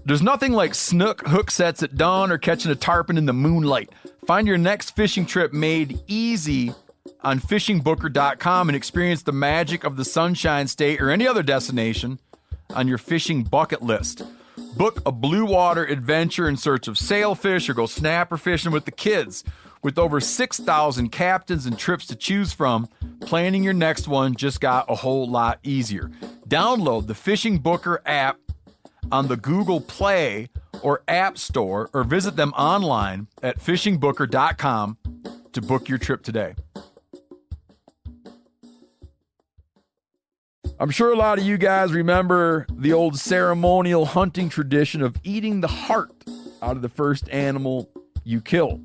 There's nothing like snook hook sets at dawn or catching a tarpon in the moonlight. Find your next fishing trip made easy on fishingbooker.com and experience the magic of the Sunshine State or any other destination on your fishing bucket list. Book a blue water adventure in search of sailfish or go snapper fishing with the kids. With over 6,000 captains and trips to choose from, planning your next one just got a whole lot easier. Download the Fishing Booker app on the Google Play or App Store or visit them online at fishingbooker.com to book your trip today. I'm sure a lot of you guys remember the old ceremonial hunting tradition of eating the heart out of the first animal you kill.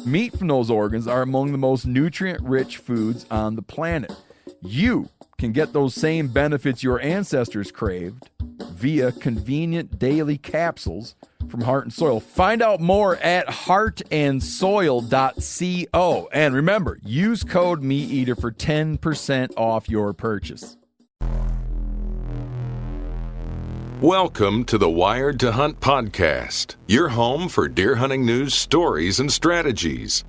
Meat from those organs are among the most nutrient-rich foods on the planet. You can get those same benefits your ancestors craved via convenient daily capsules from Heart and Soil. Find out more at heartandsoil.co. And remember, use code MeatEater for 10% off your purchase. Welcome to the Wired to Hunt podcast, your home for deer hunting news, stories, and strategies.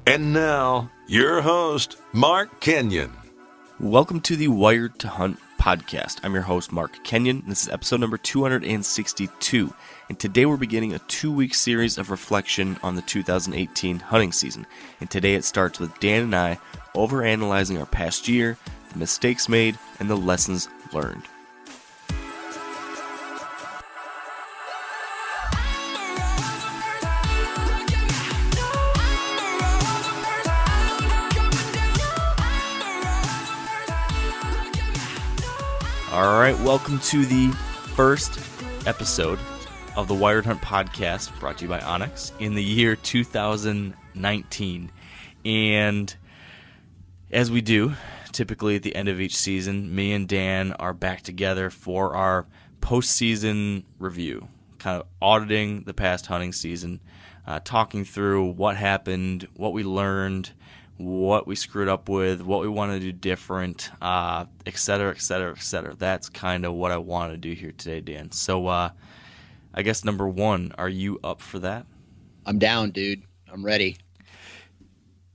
And now, your host, Mark Kenyon. Welcome to the Wired to Hunt podcast. I'm your host, Mark Kenyon. This is episode number 262. And today we're beginning a 2-week series of reflection on the 2018 hunting season. And today it starts with Dan and I overanalyzing our past year, the mistakes made, and the lessons learned. All right, welcome to the first episode of the Wired Hunt podcast, brought to you by Onyx, in the year 2019. And as we do, typically at the end of each season, me and Dan are back together for our postseason review, kind of auditing the past hunting season, talking through what happened, what we learned, what we screwed up with, what we want to do different, et cetera, et cetera, et cetera. That's kind of what I want to do here today, Dan. So I guess number one, are you up for that? I'm down, dude. I'm ready.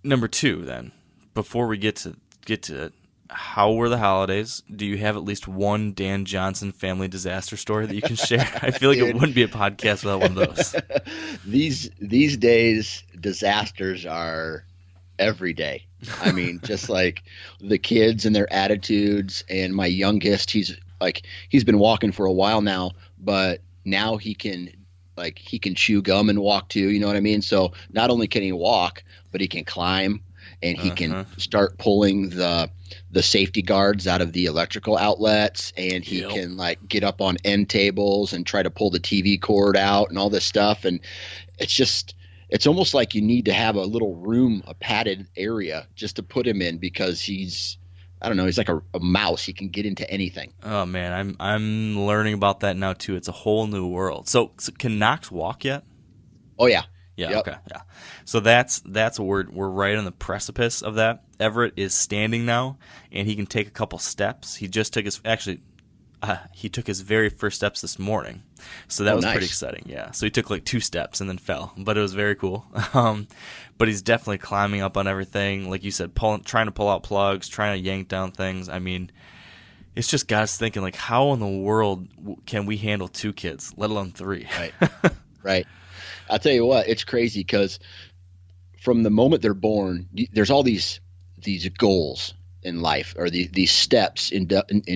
Number two, then, before we get to it, how were the holidays? Do you have at least one Dan Johnson family disaster story that you can share? I feel like it wouldn't be a podcast without one of those. These days, disasters are every day. I mean, just like the kids and their attitudes, and my youngest, he's been walking for a while now, but now he can chew gum and walk too, you know what I mean? So not only can he walk, but he can climb, and he can start pulling the safety guards out of the electrical outlets, and he can like get up on end tables and try to pull the TV cord out and all this stuff. And it's almost like you need to have a little room, a padded area just to put him in, because he's like a mouse. He can get into anything. Oh man, I'm learning about that now too. It's a whole new world. So can Knox walk yet? Oh yeah. Yeah. Yep. Okay. Yeah. So that's we're right on the precipice of that. Everett is standing now, and he can take a couple steps. He just took he took his very first steps this morning. So that was nice. Pretty exciting, yeah. So he took like 2 steps and then fell, but it was very cool. But he's definitely climbing up on everything. Like you said, trying to pull out plugs, trying to yank down things. I mean, it's just got us thinking, like, how in the world can we handle 2 kids, let alone 3? Right, right. I'll tell you what, it's crazy because from the moment they're born, there's all these goals in life, or these steps in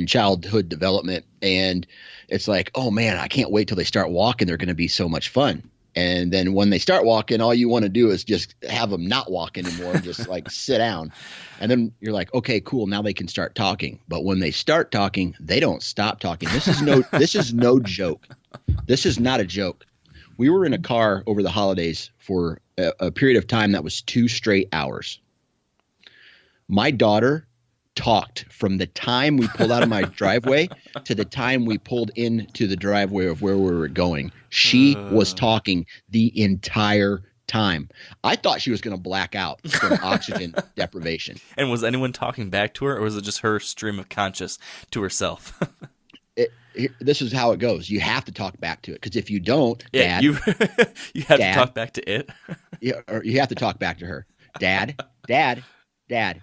childhood development, and it's like, oh man, I can't wait till they start walking. They're going to be so much fun. And then when they start walking, all you want to do is just have them not walk anymore, just like sit down. And then you're like, okay, cool, now they can start talking. But when they start talking, they don't stop talking. This is no joke. This is not a joke. We were in a car over the holidays for a period of time that was 2 straight hours. My daughter talked from the time we pulled out of my driveway to the time we pulled into the driveway of where we were going. She was talking the entire time. I thought she was going to black out from oxygen deprivation. And was anyone talking back to her, or was it just her stream of conscious to herself? this is how it goes. You have to talk back to it, because if you don't, Yeah, Dad, you you have Dad, to talk back to it. or you have to talk back to her. Dad, Dad, Dad,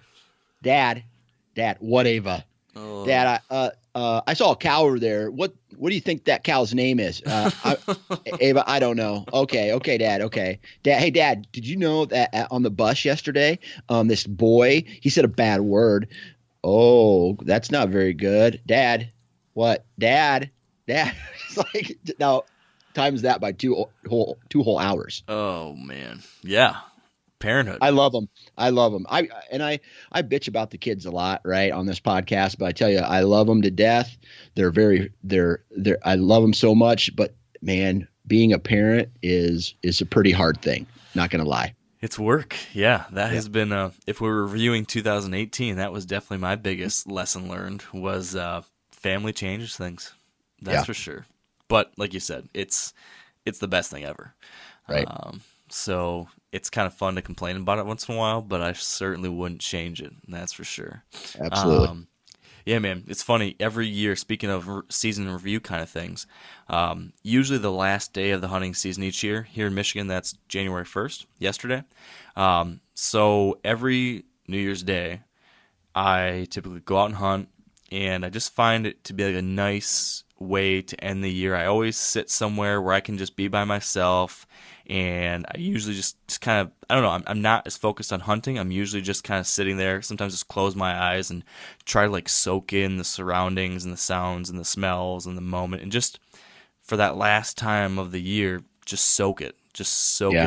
Dad, Dad. What, Ava? Oh. Dad, I saw a cow over there. What do you think that cow's name is? Ava, I don't know. Okay, Dad. Okay, Dad. Hey, Dad, did you know that on the bus yesterday, this boy, he said a bad word? Oh, that's not very good, Dad. What, Dad? It's like, now times that by two whole hours. Oh man, yeah, parenthood. I love them. I bitch about the kids a lot, right, on this podcast, but I tell you, I love them to death. I love them so much, but man, being a parent is a pretty hard thing. Not going to lie. It's work. Yeah, that has been, if we're reviewing 2018, that was definitely my biggest lesson learned was family changes things. That's for sure. But like you said, it's the best thing ever. Right. So it's kind of fun to complain about it once in a while, but I certainly wouldn't change it. That's for sure. Absolutely. Yeah, man, it's funny. Every year, speaking of season review kind of things, usually the last day of the hunting season each year, here in Michigan, that's January 1st, yesterday. So every New Year's Day, I typically go out and hunt, and I just find it to be like a nice way to end the year. I always sit somewhere where I can just be by myself, and I usually just kind of, I don't know, I'm not as focused on hunting. I'm usually just kind of sitting there, sometimes just close my eyes and try to like soak in the surroundings and the sounds and the smells and the moment, and just for that last time of the year, just soak it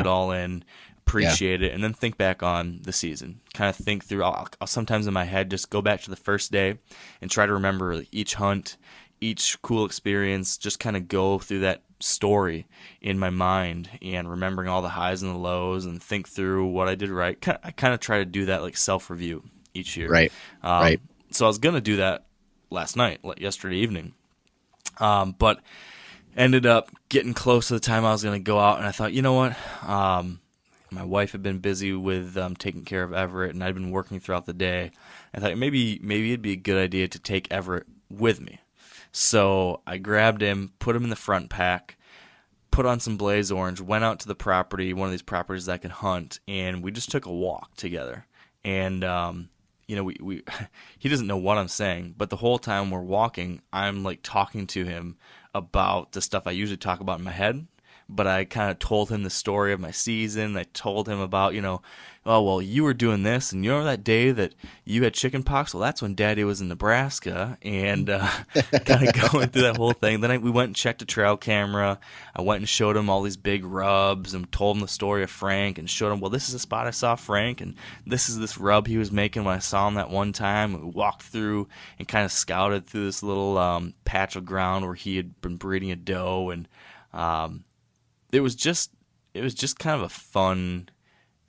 all in, appreciate it, and then think back on the season. Kind of think through, I'll sometimes in my head just go back to the first day and try to remember each hunt, each cool experience, just kind of go through that story in my mind and remembering all the highs and the lows and think through what I did right. I kind of try to do that like self-review each year. Right. Right. So I was going to do that last night, yesterday evening, but ended up getting close to the time I was going to go out, and I thought, you know what? My wife had been busy with taking care of Everett, and I'd been working throughout the day. I thought maybe it'd be a good idea to take Everett with me. So I grabbed him, put him in the front pack, put on some Blaze Orange, went out to the property, one of these properties that I could hunt, and we just took a walk together. And we he doesn't know what I'm saying, but the whole time we're walking, I'm like talking to him about the stuff I usually talk about in my head. But I kind of told him the story of my season. I told him about, oh, well, you were doing this, and you know that day that you had chicken pox? Well, that's when Daddy was in Nebraska, and kind of going through that whole thing. Then we went and checked a trail camera. I went and showed him all these big rubs and told him the story of Frank and showed him, well, this is the spot I saw Frank, and this is this rub he was making when I saw him that one time. We walked through and kind of scouted through this little patch of ground where he had been breeding a doe, and it was just kind of a fun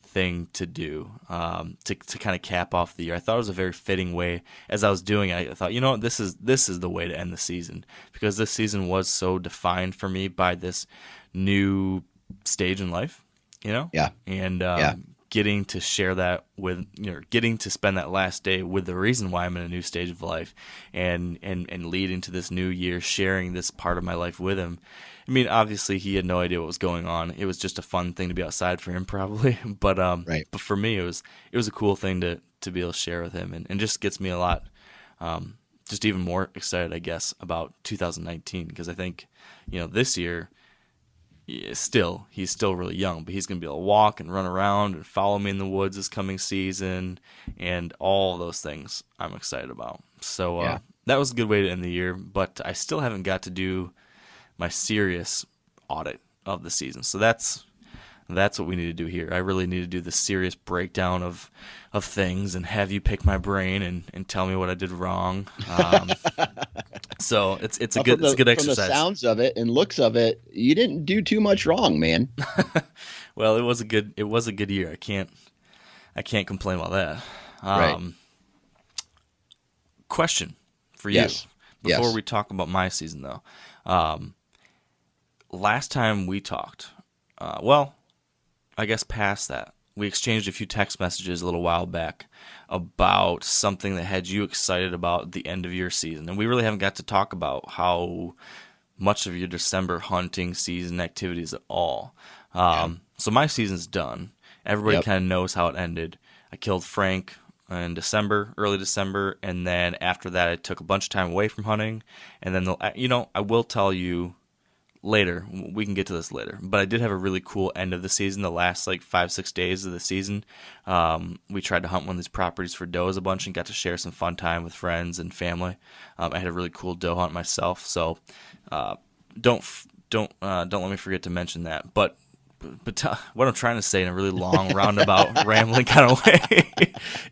thing to do, to kind of cap off the year. I thought it was a very fitting way. As I was doing it, I thought, this is the way to end the season, because this season was so defined for me by this new stage in life, Yeah. And getting to share that with, getting to spend that last day with the reason why I'm in a new stage of life, and leading to this new year, sharing this part of my life with him. I mean, obviously he had no idea what was going on. It was just a fun thing to be outside for him, probably. But Right. But for me, it was a cool thing to be able to share with him, and just gets me a lot, just even more excited, I guess, about 2019, because I think, this year, he's still really young, but he's going to be able to walk and run around and follow me in the woods this coming season, and all those things I'm excited about. So that was a good way to end the year, but I still haven't got to do my serious audit of the season. So that's what we need to do here. I really need to do the serious breakdown of things and have you pick my brain and tell me what I did wrong. So it's a good exercise. From the sounds of it and looks of it, you didn't do too much wrong, man. Well, it was a good year. I can't complain about that. Right. Question for you. Yes. Before we talk about my season, though. Last time we talked, I guess past that, we exchanged a few text messages a little while back about something that had you excited about the end of your season. And we really haven't got to talk about how much of your December hunting season activities at all. So my season's done. Everybody kind of knows how it ended. I killed Frank in December, early December, and then after that I took a bunch of time away from hunting. And then, I will tell you later, we can get to this later, but I did have a really cool end of the season. The last 5-6 days of the season, we tried to hunt one of these properties for does a bunch and got to share some fun time with friends and family. I had a really cool doe hunt myself, so don't let me forget to mention that. But what I'm trying to say in a really long, roundabout, rambling kind of way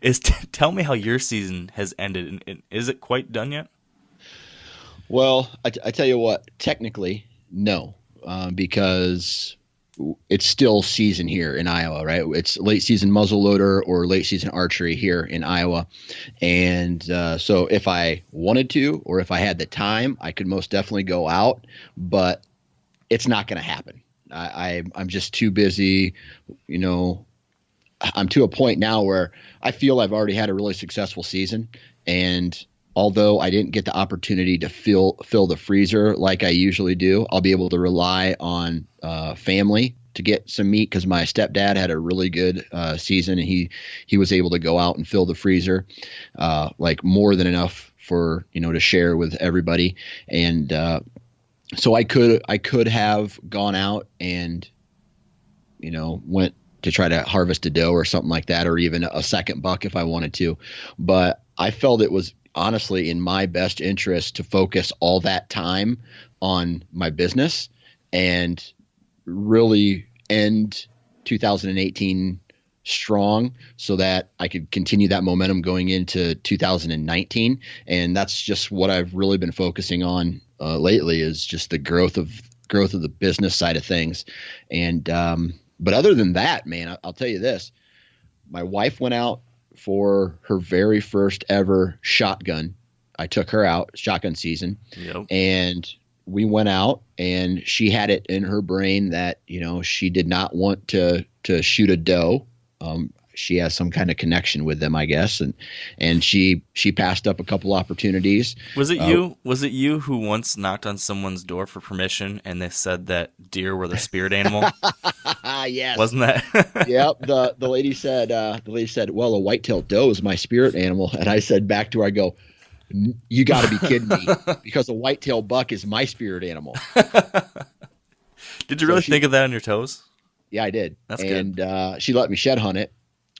is tell me how your season has ended. And is it quite done yet? Well, I tell you what, technically, no, because it's still season here in Iowa, right? It's late season muzzleloader or late season archery here in Iowa. And so if I wanted to, or if I had the time, I could most definitely go out, but it's not going to happen. I'm just too busy. I'm to a point now where I feel I've already had a really successful season. And although I didn't get the opportunity to fill the freezer like I usually do, I'll be able to rely on family to get some meat, because my stepdad had a really good season, and he was able to go out and fill the freezer more than enough for to share with everybody. And so I could have gone out and went to try to harvest a doe or something like that, or even a second buck if I wanted to, but I felt it was honestly in my best interest to focus all that time on my business and really end 2018 strong, so that I could continue that momentum going into 2019. And that's just what I've really been focusing on lately, is just the growth of the business side of things. And but other than that, man, I'll tell you this: my wife went out for her very first ever shotgun. I took her out shotgun season, and we went out, and she had it in her brain that she did not want to shoot a doe. She has some kind of connection with them, I guess, and she passed up a couple opportunities. Was it you? Was it you who once knocked on someone's door for permission, and they said that deer were the spirit animal? Yes, wasn't that? Yep. The lady said, "Well, a white-tailed doe is my spirit animal," and I said back to her, I go, "You got to be kidding me!" Because a white-tailed buck is my spirit animal. Did you really think of that on your toes? Yeah, I did. That's good. And she let me shed hunt it,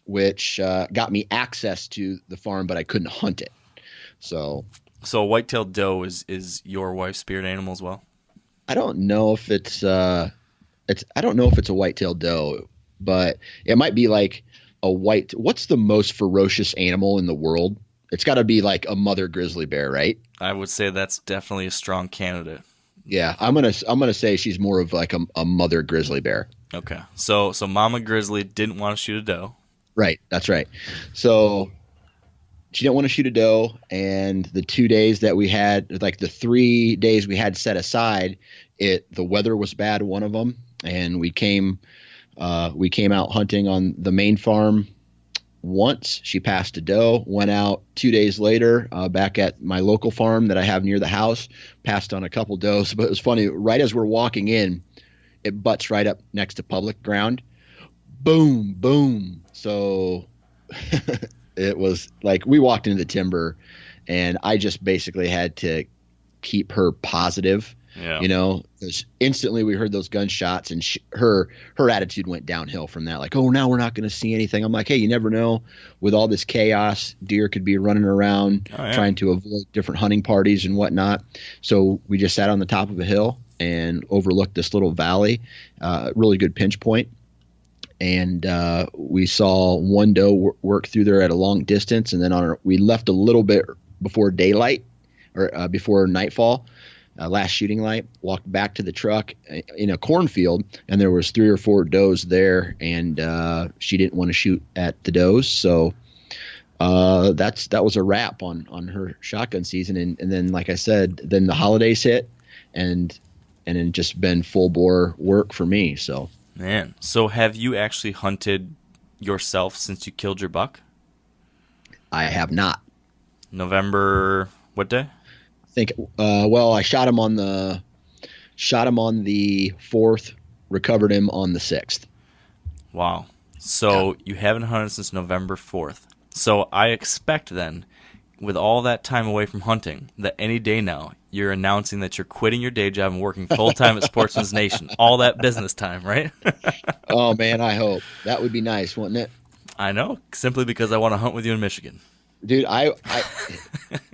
which got me access to the farm, but I couldn't hunt it. So a white-tailed doe is your wife's spirit animal as well? I don't know if it's a white-tailed doe, but it might be like what's the most ferocious animal in the world? It's got to be like a mother grizzly bear, right? I would say that's definitely a strong candidate. Yeah, I'm gonna say she's more of like a mother grizzly bear. Okay, so Mama Grizzly didn't want to shoot a doe. Right, that's right. So she didn't want to shoot a doe, and the 2 days that we had, like the 3 days we had set aside, the weather was bad one of them, and we came out hunting on the main farm once. She passed a doe, went out 2 days later back at my local farm that I have near the house, passed on a couple does. But it was funny, right as we're walking in, it butts right up next to public ground. Boom, boom. So it was like we walked into the timber, and I just basically had to keep her positive. Yeah. Because instantly we heard those gunshots, and her attitude went downhill from that. Like, oh, now we're not going to see anything. I'm like, hey, you never know. With all this chaos, deer could be running around trying to avoid different hunting parties and whatnot. So we just sat on the top of a hill and overlooked this little valley, really good pinch point. And we saw one doe work through there at a long distance, and then we left a little bit before daylight or before nightfall. Last shooting light, walked back to the truck in a cornfield, and there was 3 or 4 does there, and she didn't want to shoot at the does. So that was a wrap on her shotgun season. And then, like I said, then the holidays hit, and then just been full bore work for me. So man, so have you actually hunted yourself since you killed your buck? I have not. November, what day? I think. Well, I shot him on the 4th, recovered him on the 6th. Wow. So you haven't hunted since November 4th. So I expect then, with all that time away from hunting, that any day now you're announcing that you're quitting your day job and working full-time at Sportsman's Nation. All that business time, right? Oh, man, I hope. That would be nice, wouldn't it? I know, simply because I want to hunt with you in Michigan. Dude,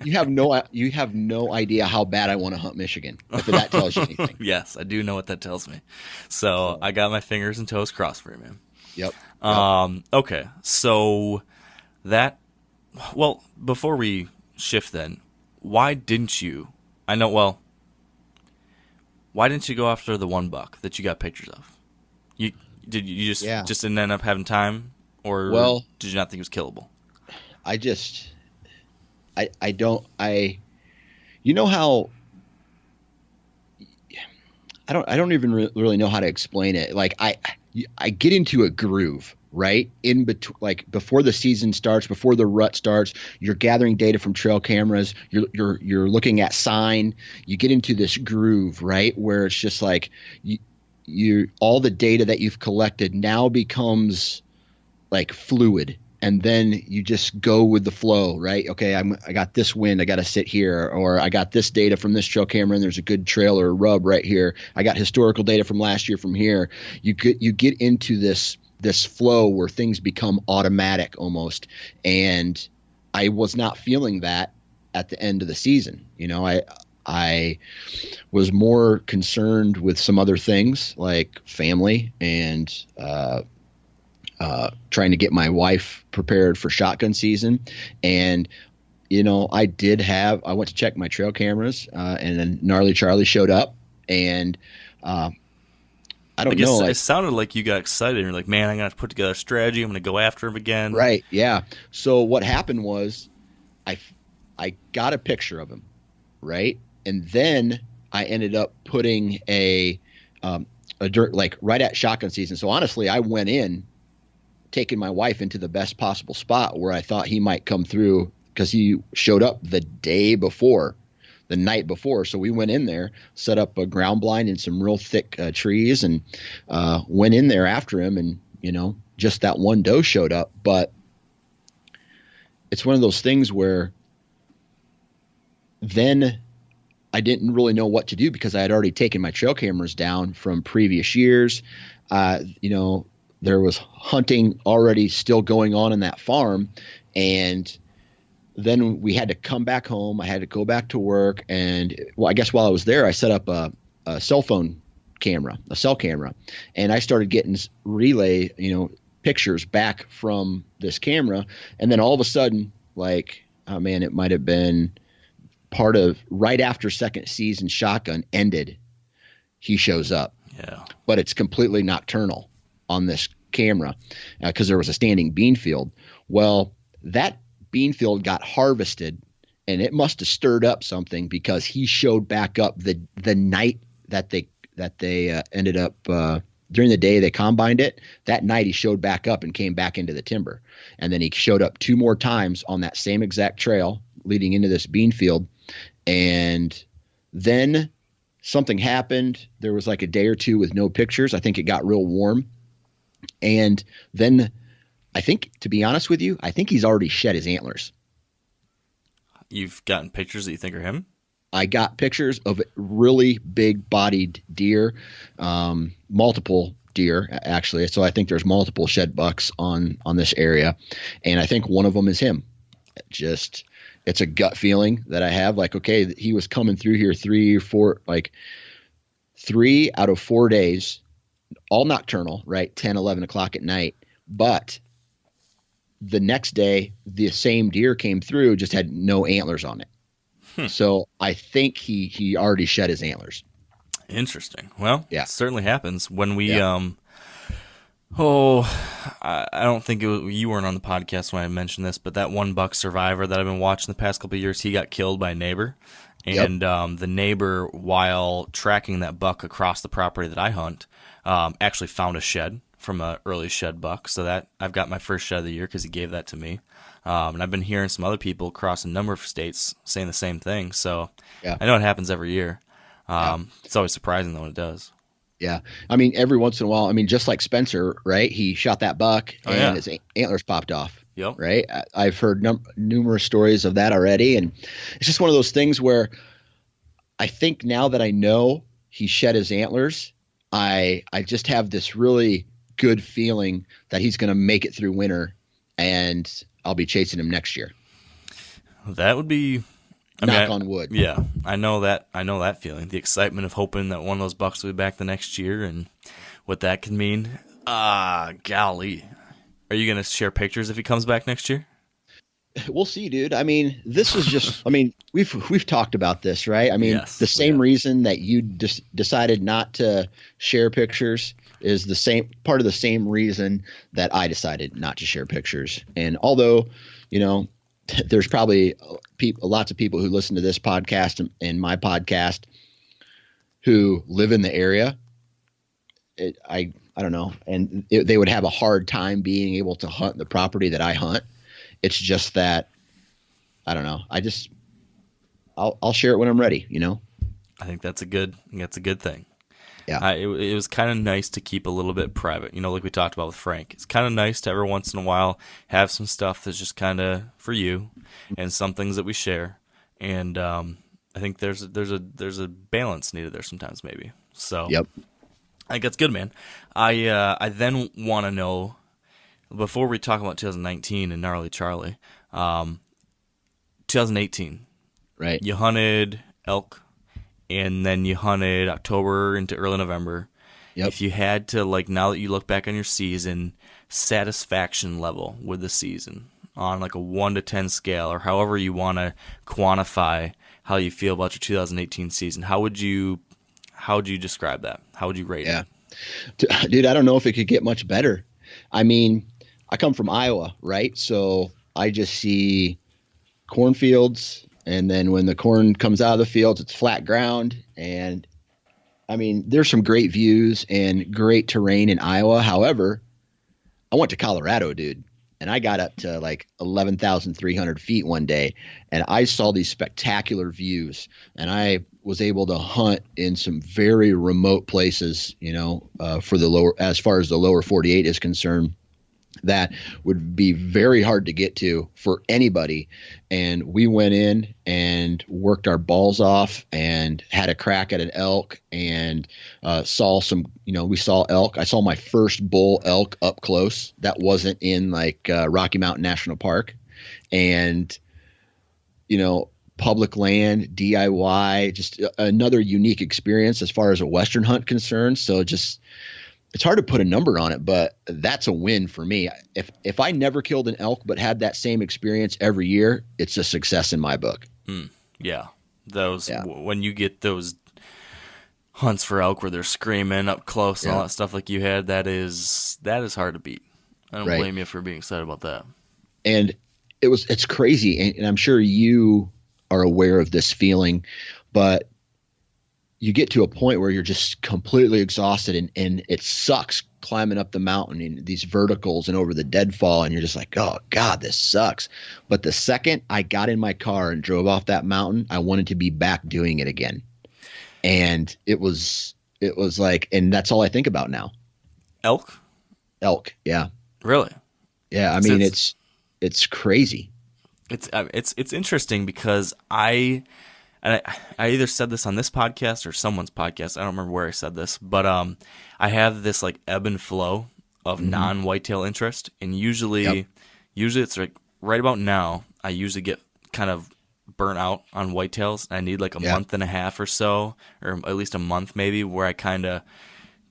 you have no idea how bad I want to hunt Michigan, if that tells you anything. Yes, I do know what that tells me. So I got my fingers and toes crossed for you, man. Yep. Okay, so before we shift then, why didn't you go after the one buck that you got pictures of? You just didn't end up having time, or did you not think it was killable? You know how, I don't even really know how to explain it. Like I get into a groove, right? In between, like before the season starts, before the rut starts, you're gathering data from trail cameras. You're looking at sign. You get into this groove, right? Where it's just like you all the data that you've collected now becomes like fluid. And then you just go with the flow, right? Okay, I got this wind, I got to sit here, or I got this data from this trail camera, and there's a good trail or a rub right here. I got historical data from last year from here. You get into this flow where things become automatic almost, and I was not feeling that at the end of the season. You know, I was more concerned with some other things like family and trying to get my wife prepared for shotgun season. And, you know, I went to check my trail cameras, and then Gnarly Charlie showed up, and I don't know. It sounded like you got excited. You're like, man, I'm going to put together a strategy. I'm going to go after him again. Right. Yeah. So what happened was I got a picture of him. Right. And then I ended up putting a dirt, like right at shotgun season. So honestly, I went in, taking my wife into the best possible spot where I thought he might come through, because he showed up the night before. So we went in there, set up a ground blind and some real thick trees, and went in there after him. And, you know, just that one doe showed up. But it's one of those things where then I didn't really know what to do, because I had already taken my trail cameras down from previous years. You know, there was hunting already still going on in that farm. And then we had to come back home. I had to go back to work. And I guess while I was there, I set up a cell camera, and I started getting relay, you know, pictures back from this camera. And then all of a sudden, like, oh man, it might've been part of right after second season shotgun ended, he shows up. Yeah. But it's completely nocturnal on this camera, because there was a standing bean field. Well, that bean field got harvested, and it must have stirred up something, because he showed back up the night that they ended up during the day they combined it. That night he showed back up and came back into the timber, and then he showed up 2 more times on that same exact trail leading into this bean field. And then something happened. There was like a day or two with no pictures. I think it got real warm. And then I think, to be honest with you, I think he's already shed his antlers. You've gotten pictures that you think are him? I got pictures of really big bodied deer, multiple deer actually. So I think there's multiple shed bucks on this area. And I think one of them is him. It's a gut feeling that I have, like, okay, he was coming through here 3 out of 4 days, all nocturnal, right? 10, 11 o'clock at night. But the next day, the same deer came through, just had no antlers on it. So I think he already shed his antlers. Interesting. Well, yeah, it certainly happens when we, I don't think you weren't on the podcast when I mentioned this, but that one buck survivor that I've been watching the past couple of years, he got killed by a neighbor. And the neighbor, while tracking that buck across the property that I hunt, actually found a shed from a early shed buck. So that I've got my first shed of the year because he gave that to me. And I've been hearing some other people across a number of states saying the same thing. So I know it happens every year. It's always surprising though when it does. Yeah. I mean, every once in a while, I mean, just like Spencer, right? He shot that buck and his antlers popped off. Yep. Right. I've heard numerous stories of that already. And it's just one of those things where I think now that I know he shed his antlers, I just have this really good feeling that he's going to make it through winter and I'll be chasing him next year. That would be knock on wood. Yeah, I know that feeling. The excitement of hoping that one of those bucks will be back the next year and what that can mean. Golly. Are you going to share pictures if he comes back next year? We'll see, dude. I mean, this is just, I mean, we've talked about this, right? I mean, yes, the same reason that you decided not to share pictures is the same part of the same reason that I decided not to share pictures. And although, you know, there's probably lots of people who listen to this podcast and my podcast who live in the area. I don't know. And they would have a hard time being able to hunt the property that I hunt. It's just that, I don't know. I'll share it when I'm ready, you know? I think that's a good thing. Yeah. It was kind of nice to keep a little bit private, you know, like we talked about with Frank. It's kind of nice to every once in a while have some stuff that's just kind of for you and some things that we share. And I think there's a balance needed there sometimes maybe. So yep. I think that's good, man. I then want to know, before we talk about 2019 and Gnarly Charlie, 2018, right? You hunted elk, and then you hunted October into early November. Yep. If you had to, like, now that you look back on your season, satisfaction level with the season on like a 1 to 10 scale, or however you want to quantify how you feel about your 2018 season, how would you describe that? How would you rate it? Dude, I don't know if it could get much better. I mean, I come from Iowa, right? So I just see cornfields, and then when the corn comes out of the fields, it's flat ground. And I mean, there's some great views and great terrain in Iowa. However, I went to Colorado, dude, and I got up to like 11,300 feet one day, and I saw these spectacular views, and I was able to hunt in some very remote places, you know, as far as the lower 48 is concerned, that would be very hard to get to for anybody. And we went in and worked our balls off and had a crack at an elk and saw some, you know, we saw elk. I saw my first bull elk up close. That wasn't in like Rocky Mountain National Park. And, you know, public land, DIY, just another unique experience as far as a Western hunt concerns. So just, it's hard to put a number on it, but that's a win for me. If I never killed an elk but had that same experience every year, it's a success in my book. Yeah. When you get those hunts for elk where they're screaming up close and all that stuff like you had, that is hard to beat. I don't blame you for being excited about that. And it's crazy, and I'm sure you are aware of this feeling, but you get to a point where you're just completely exhausted and it sucks climbing up the mountain in these verticals and over the deadfall. And you're just like, oh God, this sucks. But the second I got in my car and drove off that mountain, I wanted to be back doing it again. And it was like, and that's all I think about now. Elk. Yeah. Really? Yeah. I mean, it's crazy. It's interesting because I either said this on this podcast or someone's podcast. I don't remember where I said this, but I have this like ebb and flow of non-whitetail interest, and usually it's like right about now I usually get kind of burnt out on whitetails. I need like a month and a half or so, or at least a month maybe, where I kind of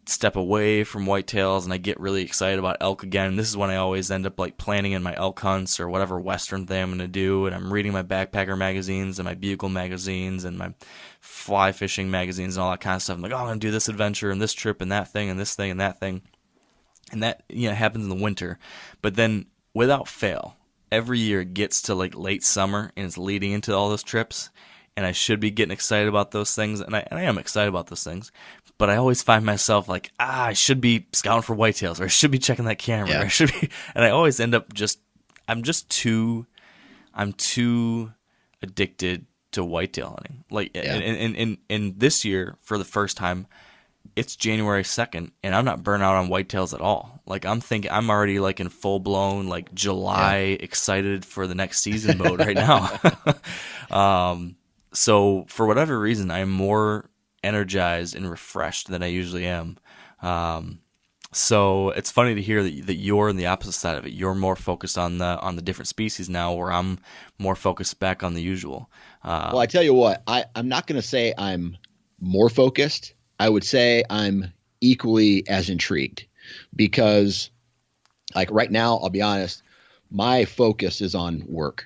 step away from whitetails and I get really excited about elk again. This is when I always end up like planning in my elk hunts or whatever Western thing I'm going to do, and I'm reading my backpacker magazines and my bugle magazines and my fly fishing magazines and all that kind of stuff. I'm like, oh, I'm going to do this adventure and this trip and that thing and this thing and that thing. And that, you know, happens in the winter. But then without fail, every year it gets to like late summer and it's leading into all those trips, and I should be getting excited about those things, and I am excited about those things. but I always find myself like, I should be scouting for whitetails, or I should be checking that camera, or I should be, and I always end up I'm too addicted to whitetail hunting. Like, and this year, for the first time, it's January 2nd, and I'm not burnt out on whitetails at all. Like, I'm already like in full blown like July excited for the next season mode right now. So for whatever reason, I'm more energized and refreshed than I usually am. So it's funny to hear that you're on the opposite side of it. You're more focused on the different species now, where I'm more focused back on the usual. Well, I tell you what, I'm not going to say I'm more focused. I would say I'm equally as intrigued, because like right now, I'll be honest, my focus is on work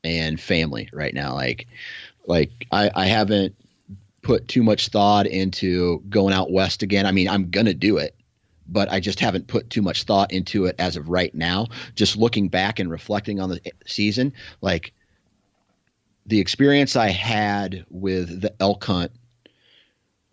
and family right now. Like I haven't put too much thought into going out west again. I mean, I'm going to do it, but I just haven't put too much thought into it as of right now. Just looking back and reflecting on the season, like the experience I had with the elk hunt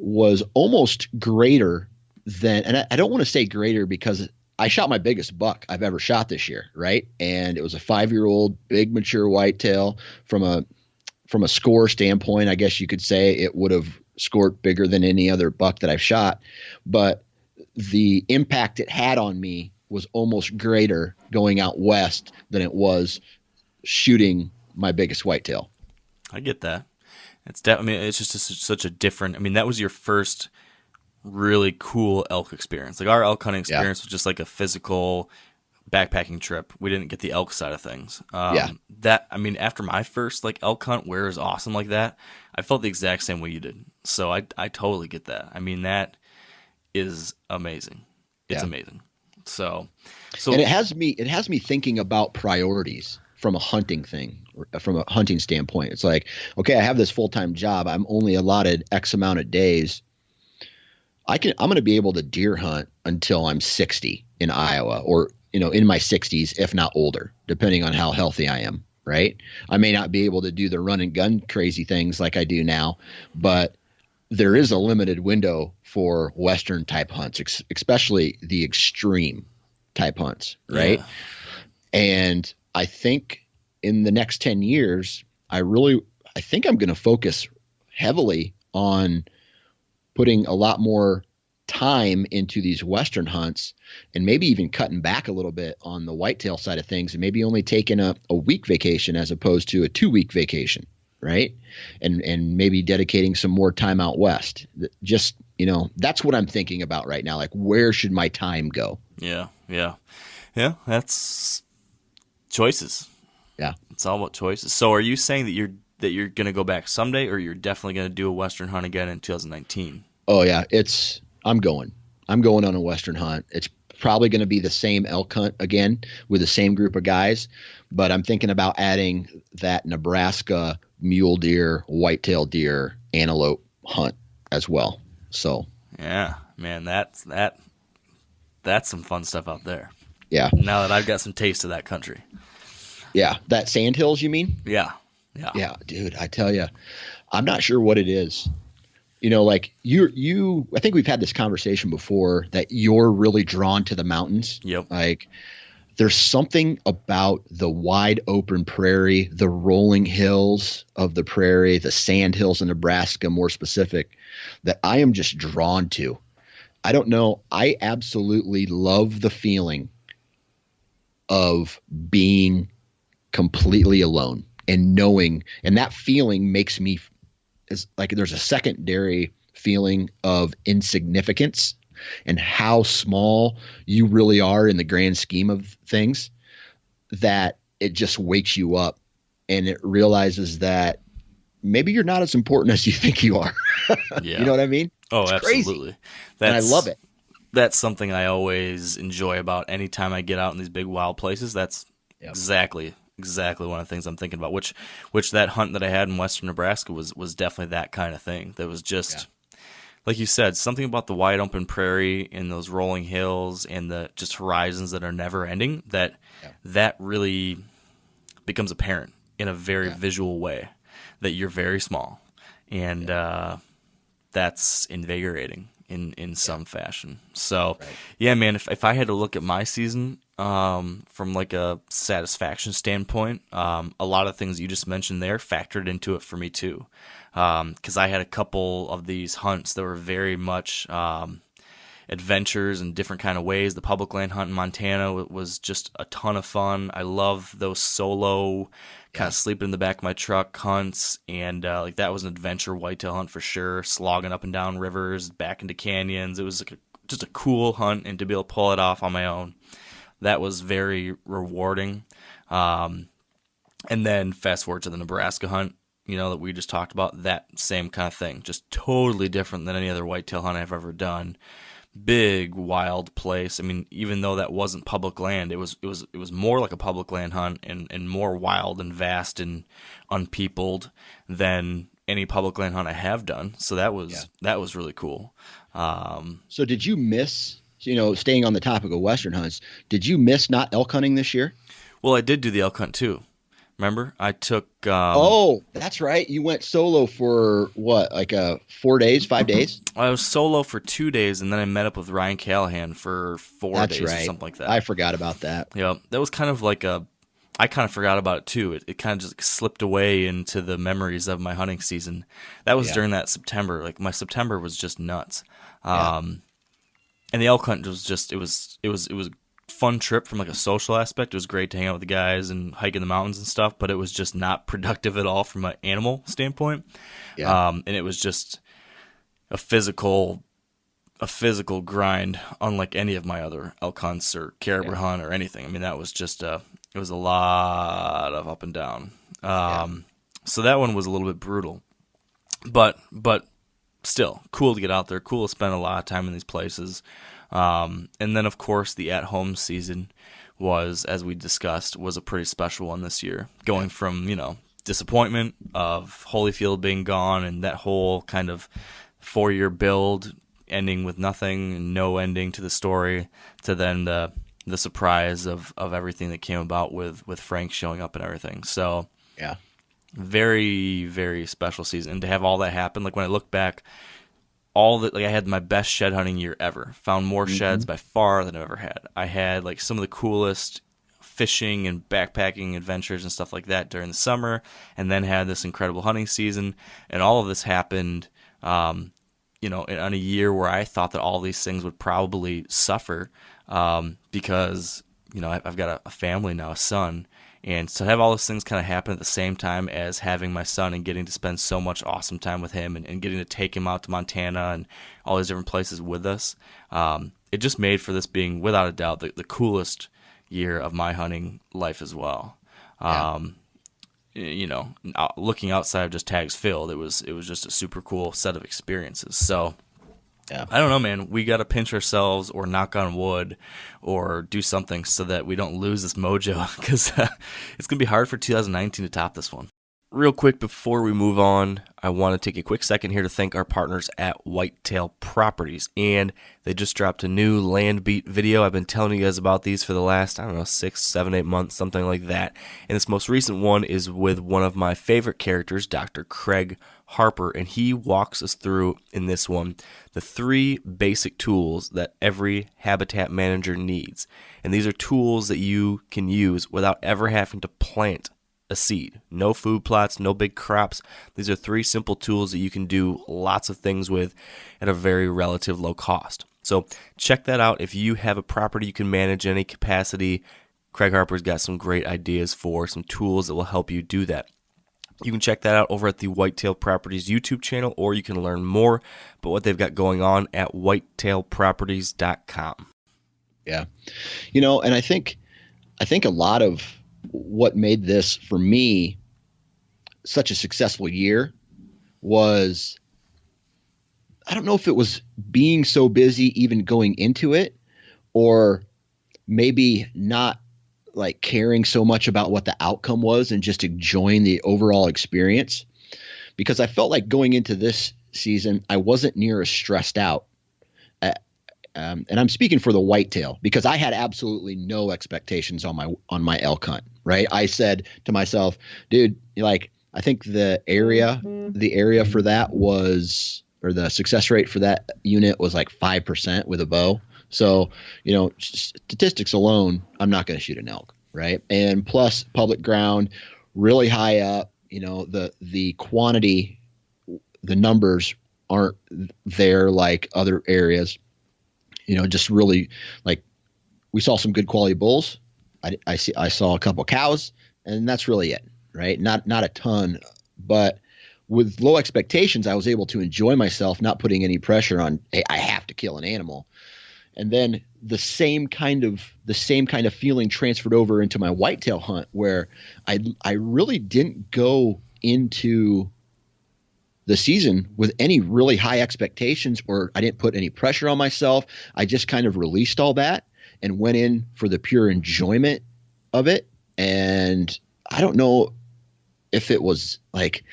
was almost greater than, and I don't want to say greater because I shot my biggest buck I've ever shot this year, right? And it was a 5-year-old big mature whitetail. From a score standpoint, I guess you could say it would have scored bigger than any other buck that I've shot, but the impact it had on me was almost greater going out west than it was shooting my biggest whitetail. I get that. It's just such a different. I mean, that was your first really cool elk experience. Like, our elk hunting experience was just like a physical backpacking trip. We didn't get the elk side of things. After my first like elk hunt, where it was awesome like that, I felt the exact same way you did. So I totally get that. I mean, that is amazing. It's amazing. So and it has me thinking about priorities from a hunting standpoint. It's like, okay, I have this full-time job. I'm only allotted X amount of days. I'm going to be able to deer hunt until I'm 60 in Iowa, or, in my 60s, if not older, depending on how healthy I am. Right. I may not be able to do the run and gun crazy things like I do now, but there is a limited window for Western type hunts, especially the extreme type hunts. Right. Yeah. And I think in the next 10 years, I think I'm going to focus heavily on putting a lot more time into these Western hunts, and maybe even cutting back a little bit on the whitetail side of things, and maybe only taking a week vacation as opposed to a 2-week vacation. Right. And maybe dedicating some more time out west. Just, that's what I'm thinking about right now. Like, where should my time go? Yeah. That's choices. Yeah. It's all about choices. So are you saying that you're going to go back someday, or you're definitely going to do a Western hunt again in 2019? Oh yeah. I'm going on a Western hunt. It's probably going to be the same elk hunt again with the same group of guys, but I'm thinking about adding that Nebraska mule deer, whitetail deer, antelope hunt as well. So yeah, man, that's some fun stuff out there. Yeah. Now that I've got some taste of that country. Yeah. That Sandhills, you mean? Yeah. Yeah, dude, I tell you, I'm not sure what it is. Like I think we've had this conversation before, that you're really drawn to the mountains. Yep. Like, there's something about the wide open prairie, the rolling hills of the prairie, the sand hills in Nebraska, more specific, that I am just drawn to. I don't know. I absolutely love the feeling of being completely alone and knowing, and that feeling makes me, is like, there's a secondary feeling of insignificance and how small you really are in the grand scheme of things, that it just wakes you up, and it realizes that maybe you're not as important as you think you are. Yeah. You know what I mean? Oh, it's absolutely. And I love it. That's something I always enjoy about any time I get out in these big wild places. That's exactly one of the things I'm thinking about, which that hunt that I had in western Nebraska was definitely that kind of thing. That was just, like you said, something about the wide open prairie and those rolling hills and the just horizons that are never ending, that really becomes apparent in a very visual way, that you're very small. And that's invigorating. in some fashion. So, yeah, man, if I had to look at my season from like a satisfaction standpoint, a lot of things you just mentioned there factored into it for me too. Because I had a couple of these hunts that were very much adventures in different kind of ways. The public land hunt in Montana was just a ton of fun. I love those solo kind of sleeping in the back of my truck hunts, and like that was an adventure whitetail hunt for sure, slogging up and down rivers, back into canyons. It was like just a cool hunt, and to be able to pull it off on my own, that was very rewarding. And then fast forward to the Nebraska hunt, that we just talked about, that same kind of thing, just totally different than any other whitetail hunt I've ever done. Big wild place. I mean, even though that wasn't public land, it was more like a public land hunt and more wild and vast and unpeopled than any public land hunt I have done. So that was really cool. So did you miss, staying on the topic of Western hunts, did you miss not elk hunting this year? Well, I did do the elk hunt too. Remember, I took. Oh, that's right. You went solo for what, like 4 days, 5 days? I was solo for 2 days, and then I met up with Ryan Callahan for 4 days or something like that. I forgot about that. Yeah, that was kind of like I kind of forgot about it too. It kind of just slipped away into the memories of my hunting season. That was during that September. Like my September was just nuts. And the elk hunt was just it was a fun trip from like a social aspect. It was great to hang out with the guys and hike in the mountains and stuff, but it was just not productive at all from an animal standpoint. And it was just a physical grind, unlike any of my other elk hunts or caribou hunt or anything. I mean, that was just it was a lot of up and down. So that one was a little bit brutal, but still cool to get out there, cool to spend a lot of time in these places. And then, of course, the at-home season was, as we discussed, was a pretty special one this year. Going from, disappointment of Holyfield being gone and that whole kind of 4-year build ending with nothing and no ending to the story, to then the surprise of everything that came about with Frank showing up and everything. So, very, very special season. And to have all that happen, like when I look back, I had my best shed hunting year ever. Found more sheds by far than I've ever had. I had like some of the coolest fishing and backpacking adventures and stuff like that during the summer, and then had this incredible hunting season. And all of this happened, on a year where I thought that all these things would probably suffer, because I've got a family now, a son. And so to have all those things kind of happen at the same time as having my son and getting to spend so much awesome time with him and getting to take him out to Montana and all these different places with us, it just made for this being, without a doubt, the coolest year of my hunting life as well. Looking outside of just tags filled, it was just a super cool set of experiences. So I don't know, man. We got to pinch ourselves or knock on wood or do something so that we don't lose this mojo, because it's going to be hard for 2019 to top this one. Real quick before we move on, I want to take a quick second here to thank our partners at Whitetail Properties. And they just dropped a new land beat video. I've been telling you guys about these for the last, 6, 7, 8 months, something like that. And this most recent one is with one of my favorite characters, Dr. Craig Harper. And he walks us through, in this one, the 3 basic tools that every habitat manager needs. And these are tools that you can use without ever having to plant a seed. No food plots, no big crops. These are 3 simple tools that you can do lots of things with at a very relative low cost. So check that out. If you have a property you can manage in any capacity, Craig Harper's got some great ideas for some tools that will help you do that. You can check that out over at the Whitetail Properties YouTube channel, or you can learn more about what they've got going on at whitetailproperties.com. Yeah. And I think a lot of what made this, for me, such a successful year was, I don't know if it was being so busy even going into it, or maybe not like caring so much about what the outcome was and just enjoying the overall experience. Because I felt like going into this season, I wasn't near as stressed out. And I'm speaking for the whitetail, because I had absolutely no expectations on my elk hunt, right? I said to myself, dude, I think the area for that was or the success rate for that unit was like 5% with a bow. So, statistics alone, I'm not going to shoot an elk, right? And plus public ground, really high up, the quantity, the numbers aren't there like other areas, just really like we saw some good quality bulls. I saw a couple cows, and that's really it, right? Not a ton, but with low expectations, I was able to enjoy myself, not putting any pressure on, hey, I have to kill an animal. And then the same kind of feeling transferred over into my whitetail hunt, where I really didn't go into the season with any really high expectations, or I didn't put any pressure on myself. I just kind of released all that and went in for the pure enjoyment of it. And I don't know if it was like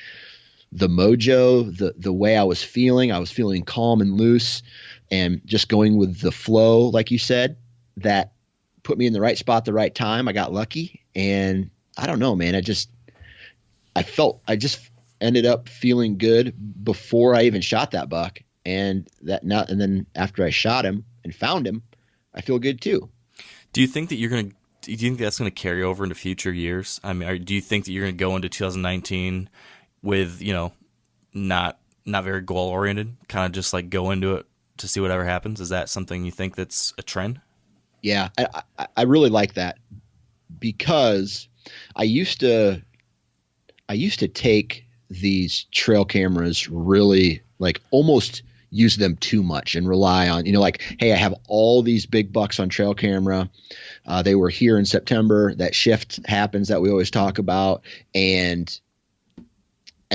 the mojo, the way I was feeling calm and loose and just going with the flow, like you said, that put me in the right spot at the right time. I got lucky, and I don't know, man. I just ended up feeling good before I even shot that buck, and then after I shot him and found him, I feel good too. Do you think that's going to carry over into future years? I mean, do you think that you're going to go into 2019 with, not very goal oriented, kind of just like go into it to see whatever happens? Is that something you think that's a trend? Yeah, I really like that, because I used to take these trail cameras really, like, almost use them too much and rely on, like, hey, I have all these big bucks on trail camera. They were here in September. That shift happens that we always talk about. And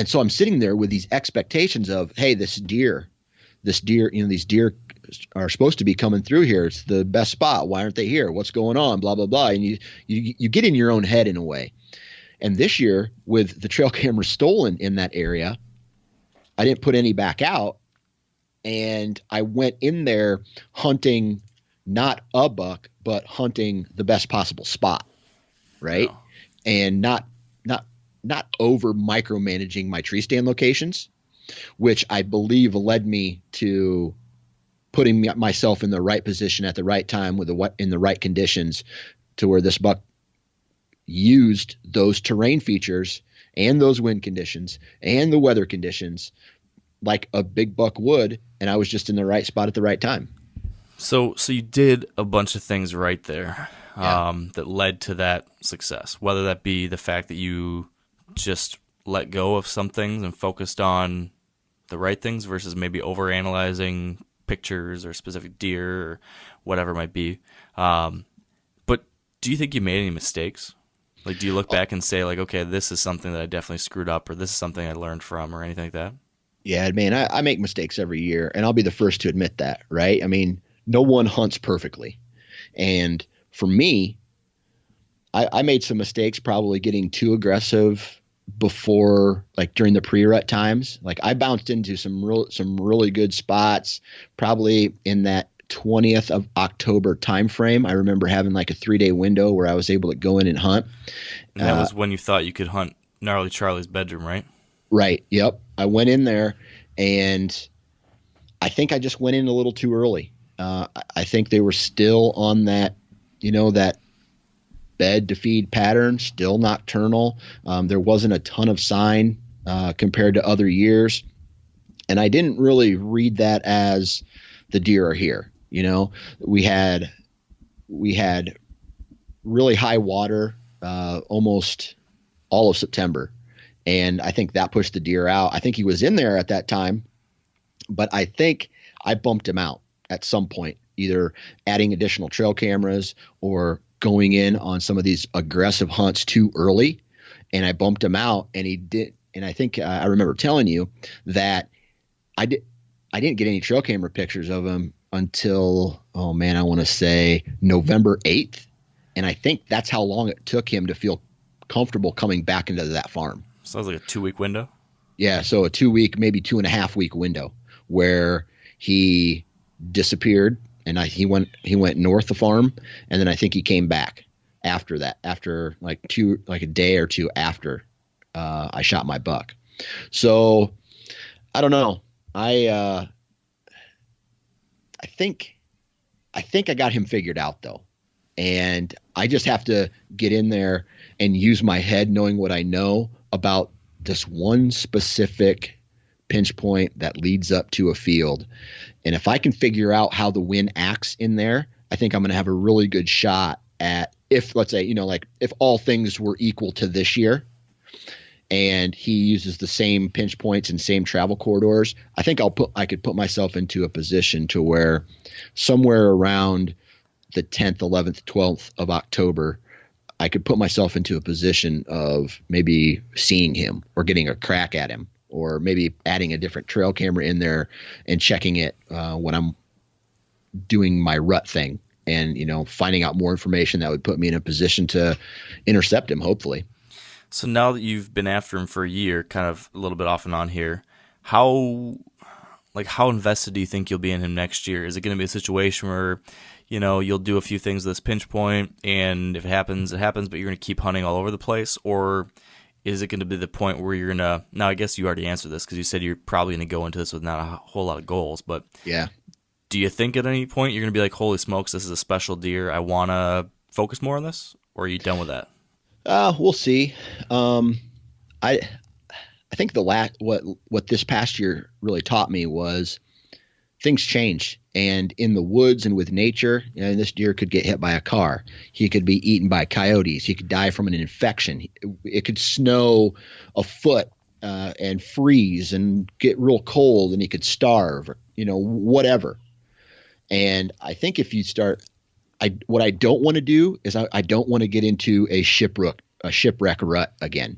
so I'm sitting there with these expectations of, hey, these deer, these deer are supposed to be coming through here. It's the best spot. Why aren't they here? What's going on? Blah, blah, blah. And you get in your own head in a way. And this year, with the trail camera stolen in that area, I didn't put any back out. And I went in there hunting not a buck, but hunting the best possible spot, right? Oh. And not over micromanaging my tree stand locations, which I believe led me to putting myself in the right position at the right time in the right conditions, to where this buck used those terrain features and those wind conditions and the weather conditions like a big buck would, and I was just in the right spot at the right time. So you did a bunch of things right there, yeah, that led to that success, whether that be the fact that you just let go of some things and focused on the right things versus maybe overanalyzing pictures or specific deer or whatever it might be. But do you think you made any mistakes? Like, do you look back and say, like, okay, this is something that I definitely screwed up, or this is something I learned from, or anything like that? Yeah, man, I make mistakes every year, and I'll be the first to admit that, right? I mean, no one hunts perfectly. And for me, I made some mistakes, probably getting too aggressive before, like during the pre-rut times. Like, I bounced into some really good spots, probably in that 20th of October timeframe. I remember having like a 3-day window where I was able to go in and hunt. And that was when you thought you could hunt Gnarly Charlie's bedroom, right? Right. Yep. I went in there, and I think I just went in a little too early. I think they were still on that, that bed to feed pattern, still nocturnal. There wasn't a ton of sign compared to other years. And I didn't really read that as the deer are here. We had really high water almost all of September. And I think that pushed the deer out. I think he was in there at that time, but I think I bumped him out at some point, either adding additional trail cameras or going in on some of these aggressive hunts too early. And I bumped him out, and he did. And I think I remember telling you that I didn't get any trail camera pictures of him until, I want to say November 8th. And I think that's how long it took him to feel comfortable coming back into that farm. Sounds like a 2-week window. Yeah, so a 2-week, maybe 2.5-week window where he disappeared, and he went north the farm, and then I think he came back after that, after like a day or two after I shot my buck. So I don't know. I think I got him figured out though. And I just have to get in there and use my head knowing what I know about this one specific pinch point that leads up to a field. And if I can figure out how the wind acts in there, I think I'm going to have a really good shot at, if let's say, like if all things were equal to this year and he uses the same pinch points and same travel corridors, I think I could put myself into a position to where somewhere around the 10th, 11th, 12th of October, I could put myself into a position of maybe seeing him or getting a crack at him, or maybe adding a different trail camera in there and checking it when I'm doing my rut thing, and, finding out more information that would put me in a position to intercept him, hopefully. So now that you've been after him for a year, kind of a little bit off and on here, how invested do you think you'll be in him next year? Is it going to be a situation where, you'll do a few things with this pinch point, and if it happens, it happens, but you're going to keep hunting all over the place? Or is it going to be the point where you're going to, now I guess you already answered this because you said you're probably going to go into this with not a whole lot of goals, but yeah, do you think at any point you're going to be like, holy smokes, this is a special deer, I want to focus more on this? Or are you done with that? We'll see. I think what this past year really taught me was things change, and in the woods and with nature, this deer could get hit by a car. He could be eaten by coyotes. He could die from an infection. It could snow a foot and freeze and get real cold, and he could starve, or, whatever. And I think if you start, what I don't want to do is I don't want to get into a shipwreck rut again.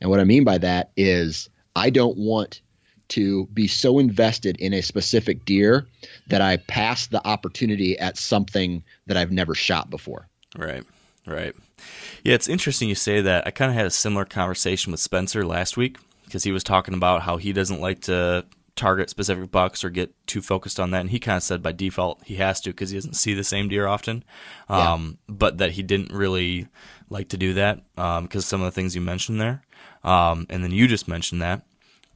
And what I mean by that is I don't want to be so invested in a specific deer that I pass the opportunity at something that I've never shot before. Right. Yeah, it's interesting you say that. I kind of had a similar conversation with Spencer last week because he was talking about how he doesn't like to target specific bucks or get too focused on that, and he kind of said by default he has to because he doesn't see the same deer often, but that he didn't really like to do that because some of the things you mentioned there, and then you just mentioned that.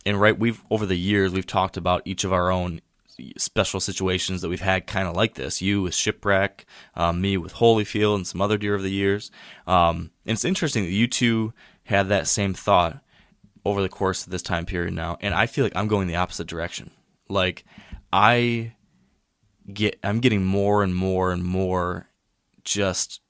And right, over the years we've talked about each of our own special situations that we've had kind of like this. You with Shipwreck, me with Holyfield, and some other deer over the years. And it's interesting that you two have that same thought over the course of this time period now, and I feel like I'm going the opposite direction. Like I'm getting more and more and more just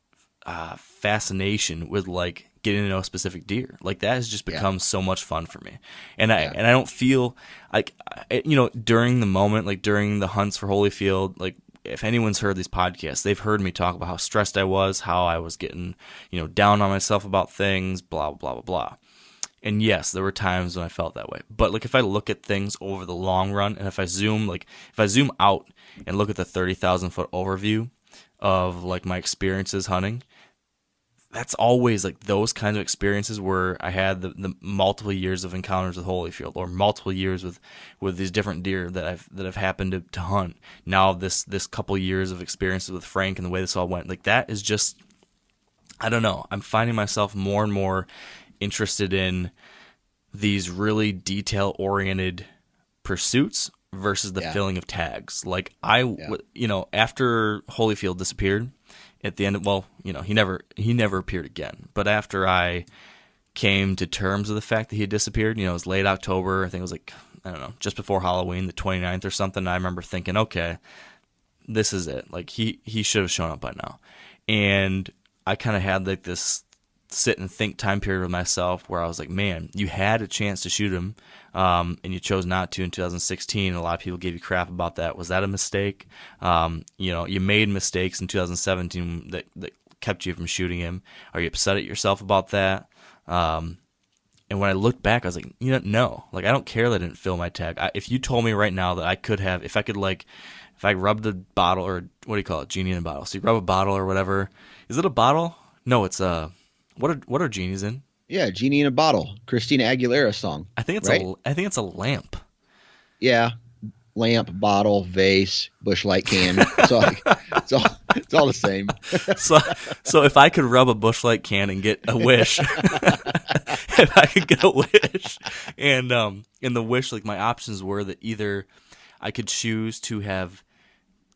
fascination with like getting to know a specific deer. Like that has just become so much fun for me, and I don't feel like during the moment, like during the hunts for Holyfield, like if anyone's heard these podcasts, they've heard me talk about how stressed I was, how I was getting down on myself about things, blah blah blah blah. And yes, there were times when I felt that way. But like if I look at things over the long run, and if I zoom out and look at the 30,000-foot overview of like my experiences hunting, that's always like those kinds of experiences where I had the multiple years of encounters with Holyfield, or multiple years with these different deer that I've happened to hunt. Now this couple years of experiences with Frank and the way this all went, like that is just, I don't know. I'm finding myself more and more interested in these really detail-oriented pursuits versus the filling of tags. Like after Holyfield disappeared at the end of, he never appeared again. But after I came to terms with the fact that he had disappeared, it was late October. I think it was like, I don't know, just before Halloween, the 29th or something. I remember thinking, okay, this is it. Like he should have shown up by now. And I kind of had like this sit and think time period with myself where I was like, man, you had a chance to shoot him, and you chose not to in 2016. A lot of people gave you crap about that. Was that a mistake? You made mistakes in 2017 that kept you from shooting him. Are you upset at yourself about that? And when I looked back, I was like, no. Like, I don't care that I didn't fill my tag. If you told me right now that I could have, if I rubbed a bottle, or what do you call it? Genie in a bottle. So you rub a bottle or whatever. Is it a bottle? No, it's a... What are genies in? Yeah, Genie in a Bottle, Christina Aguilera song. I think it's a lamp. Yeah, lamp, bottle, vase, bush light can. It's It's all the same. So if I could rub a Busch Light can and get a wish, if I could get a wish, and in the wish, like my options were that either I could choose to have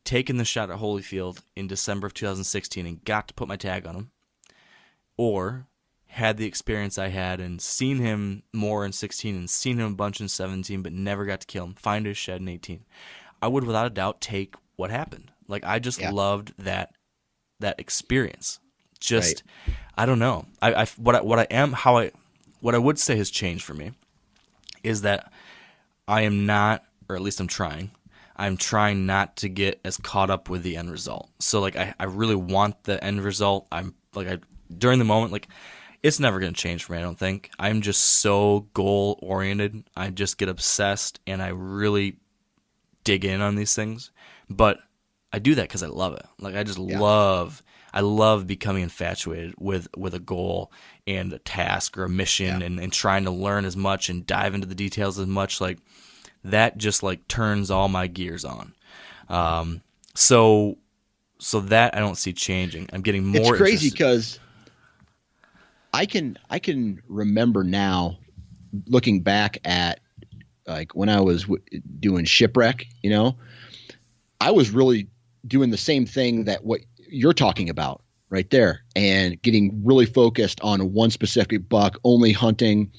taken the shot at Holyfield in December of 2016 and got to put my tag on him, or had the experience I had and seen him more in 16 and seen him a bunch in 17, but never got to kill him, find his shed in 18. I would without a doubt take what happened. Like I just loved that experience. Just right. I don't know. What I would say has changed for me is that I am not, or at least I'm trying not to get as caught up with the end result. So like I really want the end result. During the moment, like it's never going to change for me, I don't think. I'm just so goal oriented. I just get obsessed and I really dig in on these things. But I do that because I love it. Like I just love becoming infatuated with a goal and a task or a mission and trying to learn as much and dive into the details as much. Like that just like turns all my gears on. So that I don't see changing. I'm getting more. It's crazy because I can remember now, looking back at like when I was doing Shipwreck, I was really doing the same thing that what you're talking about right there, and getting really focused on one specific buck, only hunting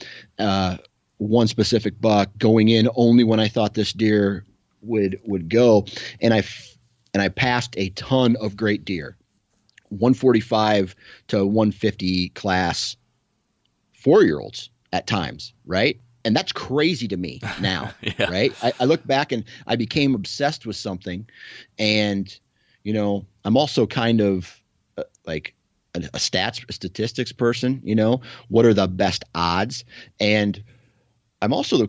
one specific buck, going in only when I thought this deer would go, and I passed a ton of great deer, 145 to 150 class 4-year-olds at times, right? And that's crazy to me now, right? I look back and I became obsessed with something, and I'm also kind of like a statistics person. What are the best odds? And I'm also the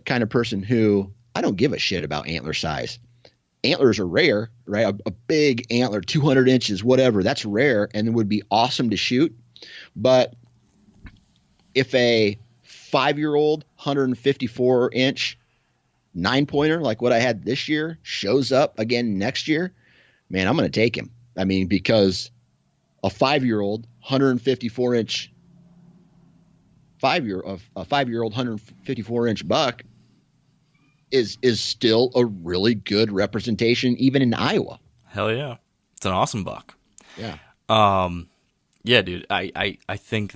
kind of person who I don't give a shit about antler size. Antlers are rare, right? A big antler, 200 inches, whatever, that's rare and it would be awesome to shoot. But if a 5-year-old 154-inch 9-pointer like what I had this year shows up again next year, man, I'm going to take him. I mean, because a 5-year-old 154-inch 5-year-old 154-inch buck is still a really good representation even in Iowa. Hell yeah. It's an awesome buck. Yeah. Yeah, dude. I think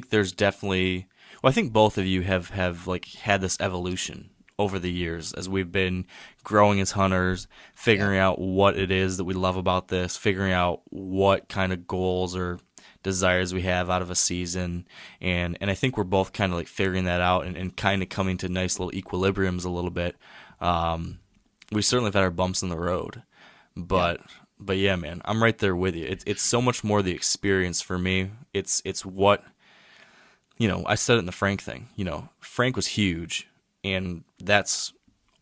there's definitely, I think both of you have like had this evolution over the years as we've been growing as hunters, figuring out what it is that we love about this, figuring out what kind of goals or desires we have out of a season. And I think we're both kind of like figuring that out and kind of coming to nice little equilibriums a little bit. We certainly have had our bumps in the road, but yeah, man, I'm right there with you. It's so much more the experience for me. It's what, I said it in the Frank thing, Frank was huge and that's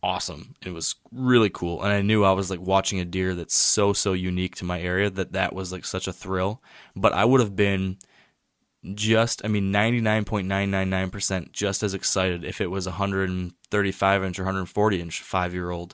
awesome. It was really cool. And I knew I was like watching a deer that's so unique to my area that was like such a thrill, but I would have been 99.999% just as excited if it was 135-inch or 140-inch 5-year-old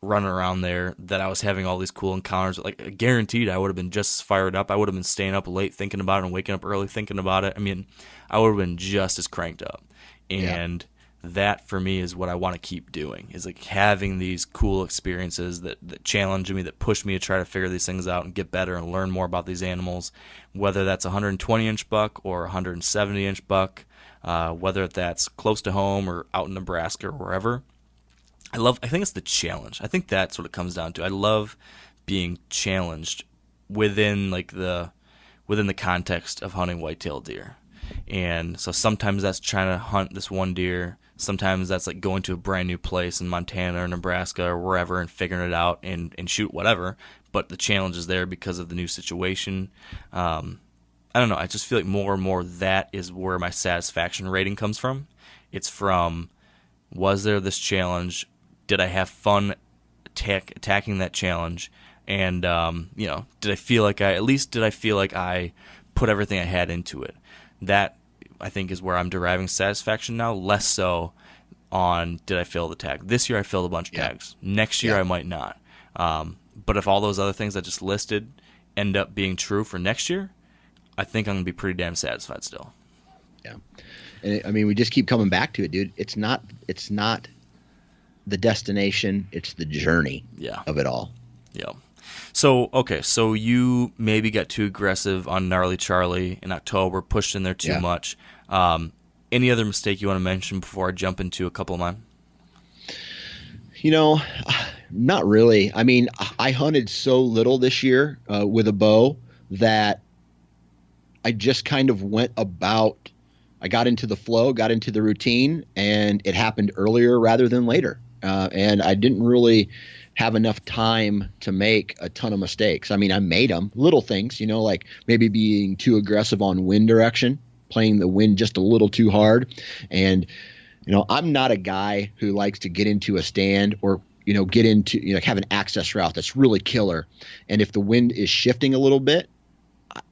running around there that I was having all these cool encounters. Like guaranteed I would have been just as fired up. I would have been staying up late thinking about it and waking up early thinking about it. I mean, I would have been just as cranked up. And that for me is what I want to keep doing, is like having these cool experiences that challenge me, that push me to try to figure these things out and get better and learn more about these animals, whether that's a 120-inch buck or a 170-inch buck, whether that's close to home or out in Nebraska or wherever. I think it's the challenge. I think that's what it comes down to. I love being challenged within the context of hunting whitetail deer. And so sometimes that's trying to hunt this one deer. Sometimes that's like going to a brand new place in Montana or Nebraska or wherever and figuring it out and shoot whatever. But the challenge is there because of the new situation. I don't know. I just feel like more and more that is where my satisfaction rating comes from. It's from, was there this challenge? Did I have fun attacking that challenge? And, did I feel like I put everything I had into it? That, I think, is where I'm deriving satisfaction now, less so on did I fail the tag. This year I failed a bunch of tags. Next year I might not. But if all those other things I just listed end up being true for next year, I think I'm going to be pretty damn satisfied still. Yeah. And I mean, we just keep coming back to it, dude. It's not the destination, it's the journey of it all. Yeah. So, okay, so you maybe got too aggressive on Gnarly Charlie in October, pushed in there too much. Any other mistake you want to mention before I jump into a couple of mine? Not really. I mean, I hunted so little this year with a bow that I just kind of went about. I got into the flow, got into the routine, and it happened earlier rather than later. And I didn't really have enough time to make a ton of mistakes. I mean, I made them, little things, like maybe being too aggressive on wind direction, playing the wind just a little too hard. And, I'm not a guy who likes to get into a stand or, get into, have an access route that's really killer. And if the wind is shifting a little bit,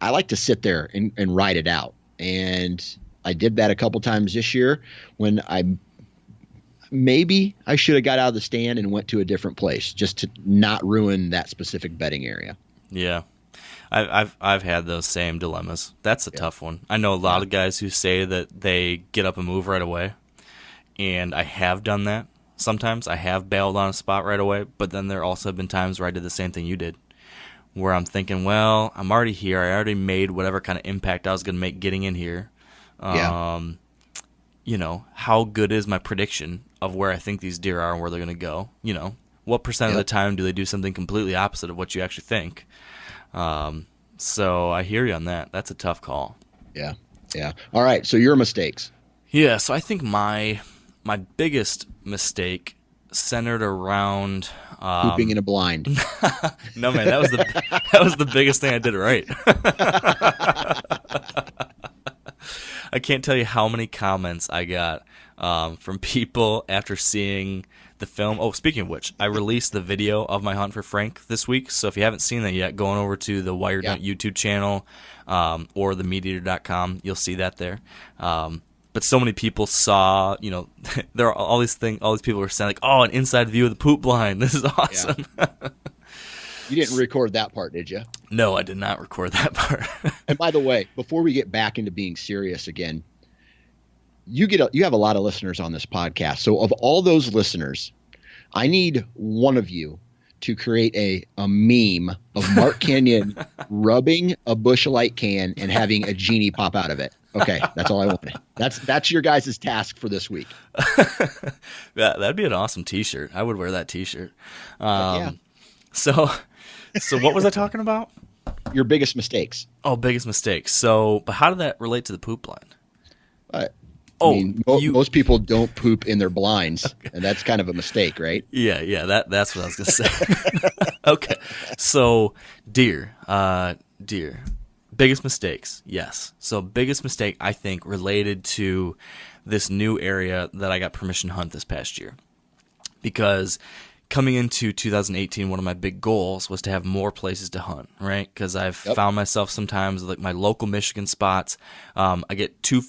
I like to sit there and ride it out. And I did that a couple times this year when maybe I should have got out of the stand and went to a different place just to not ruin that specific bedding area. Yeah. I've had those same dilemmas. That's a tough one. I know a lot of guys who say that they get up and move right away, and I have done that. Sometimes I have bailed on a spot right away, but then there also have been times where I did the same thing you did, where I'm thinking, well, I'm already here. I already made whatever kind of impact I was going to make getting in here. How good is my prediction of where I think these deer are and where they're going to go? What percent of the time do they do something completely opposite of what you actually think? So I hear you on that. That's a tough call. Yeah. Yeah. All right. So your mistakes. Yeah. So I think my biggest mistake centered around pooping in a blind. No, man, that was the biggest thing I did right. I can't tell you how many comments I got from people after seeing the film. Oh, speaking of which, I released the video of my hunt for Frank this week. So if you haven't seen that yet, go on over to the Wired Hunt YouTube channel or the MeatEater.com. You'll see that there. But so many people saw, there are all these people were saying like, oh, an inside view of the poop blind. This is awesome. Yeah. You didn't record that part, did you? No, I did not record that part. And by the way, before we get back into being serious again, you have a lot of listeners on this podcast. So of all those listeners, I need one of you to create a meme of Mark Kenyon rubbing a Busch Light can and having a genie pop out of it. Okay, that's all I wanted. That's your guys' task for this week. That'd be an awesome T-shirt. I would wear that T-shirt. Yeah. So what was I talking about? Your biggest mistakes. Oh, biggest mistakes. But how did that relate to the poop blind? Most people don't poop in their blinds, okay. And that's kind of a mistake, right? Yeah, that's what I was going to say. Okay, so deer. Biggest mistakes, yes. So biggest mistake, I think, related to this new area that I got permission to hunt this past year. Because coming into 2018, one of my big goals was to have more places to hunt, right? Because I've found myself sometimes, like my local Michigan spots, I get too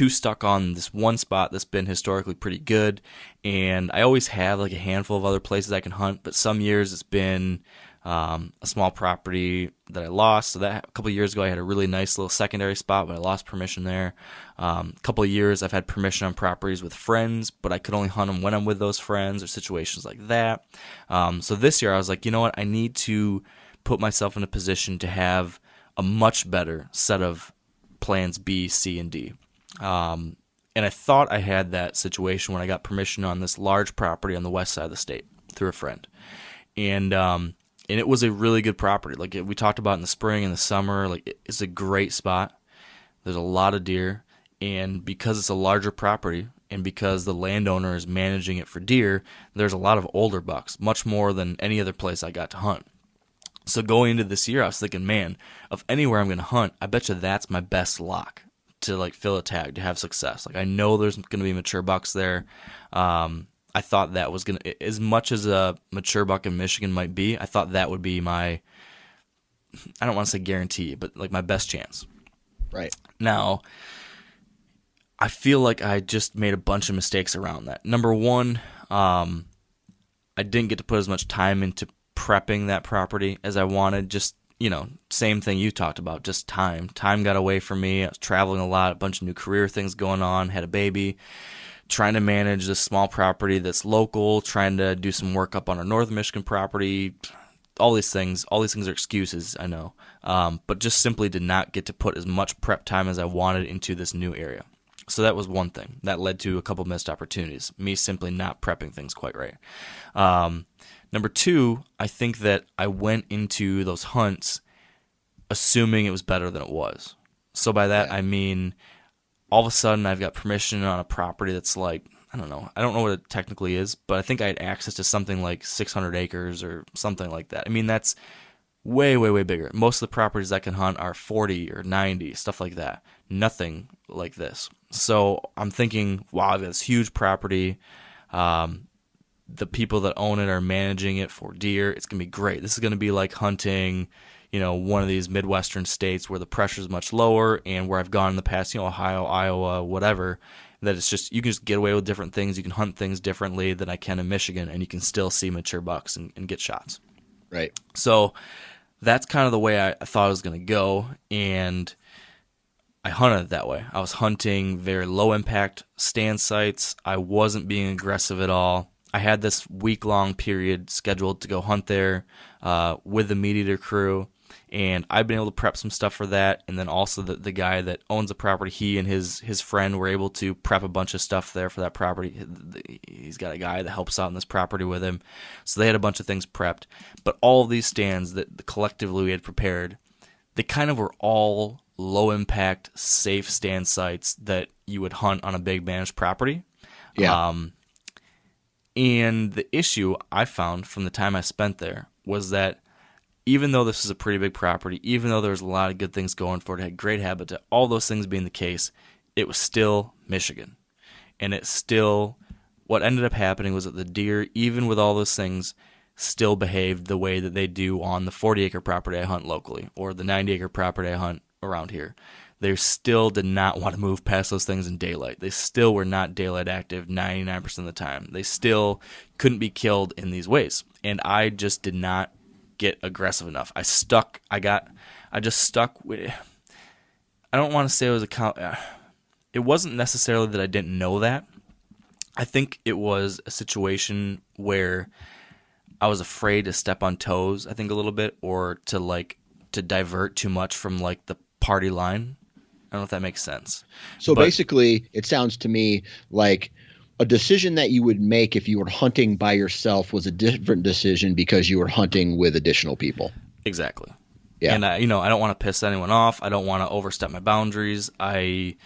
stuck on this one spot that's been historically pretty good, and I always have like a handful of other places I can hunt, but some years it's been a small property that I lost. So that a couple of years ago I had a really nice little secondary spot, but I lost permission there. A couple of years I've had permission on properties with friends, but I could only hunt them when I'm with those friends or situations like that. So this year I was like, you know what, I need to put myself in a position to have a much better set of plans B, C, and D. And I thought I had that situation when I got permission on this large property on the west side of the state through a friend. And it was a really good property. Like we talked about in the spring and the summer, like it's a great spot. There's a lot of deer, and because it's a larger property and because the landowner is managing it for deer, there's a lot of older bucks, much more than any other place I got to hunt. So going into this year, I was thinking, man, of anywhere I'm going to hunt, I bet you that's my best lock to like fill a tag, to have success. Like I know there's going to be mature bucks there. I thought that was going to, as much as a mature buck in Michigan might be, I thought that would be my, I don't want to say guarantee, but like my best chance. Right. Now, I feel like I just made a bunch of mistakes around that. Number one, I didn't get to put as much time into prepping that property as I wanted. Just, same thing you talked about, just time. Time got away from me. I was traveling a lot, a bunch of new career things going on, had a baby, trying to manage this small property that's local, trying to do some work up on our North Michigan property. All these things are excuses, I know, but just simply did not get to put as much prep time as I wanted into this new area. So that was one thing. That led to a couple missed opportunities, me simply not prepping things quite right. Number two, I think that I went into those hunts assuming it was better than it was. So by that, I mean, all of a sudden I've got permission on a property that's like, I don't know what it technically is, but I think I had access to something like 600 acres or something like that. I mean, that's way, way, way bigger. Most of the properties I can hunt are 40 or 90, stuff like that. Nothing like this. So I'm thinking, wow, I've got this huge property. The people that own it are managing it for deer. It's going to be great. This is going to be like hunting, one of these Midwestern states where the pressure is much lower and where I've gone in the past, Ohio, Iowa, whatever, that it's just, you can just get away with different things. You can hunt things differently than I can in Michigan, and you can still see mature bucks and get shots. Right. So that's kind of the way I thought it was going to go, and I hunted it that way. I was hunting very low-impact stand sites. I wasn't being aggressive at all. I had this week-long period scheduled to go hunt there with the Meat Eater crew, and I've been able to prep some stuff for that. And then also the guy that owns the property, he and his friend were able to prep a bunch of stuff there for that property. He's got a guy that helps out on this property with him. So they had a bunch of things prepped. But all of these stands that collectively we had prepared, they kind of were all low-impact, safe stand sites that you would hunt on a big managed property. Yeah. And the issue I found from the time I spent there was that even though this is a pretty big property, even though there was a lot of good things going for it, it had great habitat, all those things being the case, it was still Michigan. And it still, what ended up happening was that the deer, even with all those things, still behaved the way that they do on the 40-acre property I hunt locally or the 90-acre property I hunt around here. They still did not want to move past those things in daylight. They still were not daylight active 99% of the time. They still couldn't be killed in these ways. And I just did not get aggressive enough. I just stuck with, I don't want to say it was it wasn't necessarily that I didn't know that. I think it was a situation where I was afraid to step on toes, I think a little bit, or to divert too much from like the party line. I don't know if that makes sense. So basically, it sounds to me like a decision that you would make if you were hunting by yourself was a different decision because you were hunting with additional people. Exactly. Yeah. And I don't want to piss anyone off. I don't want to overstep my boundaries. I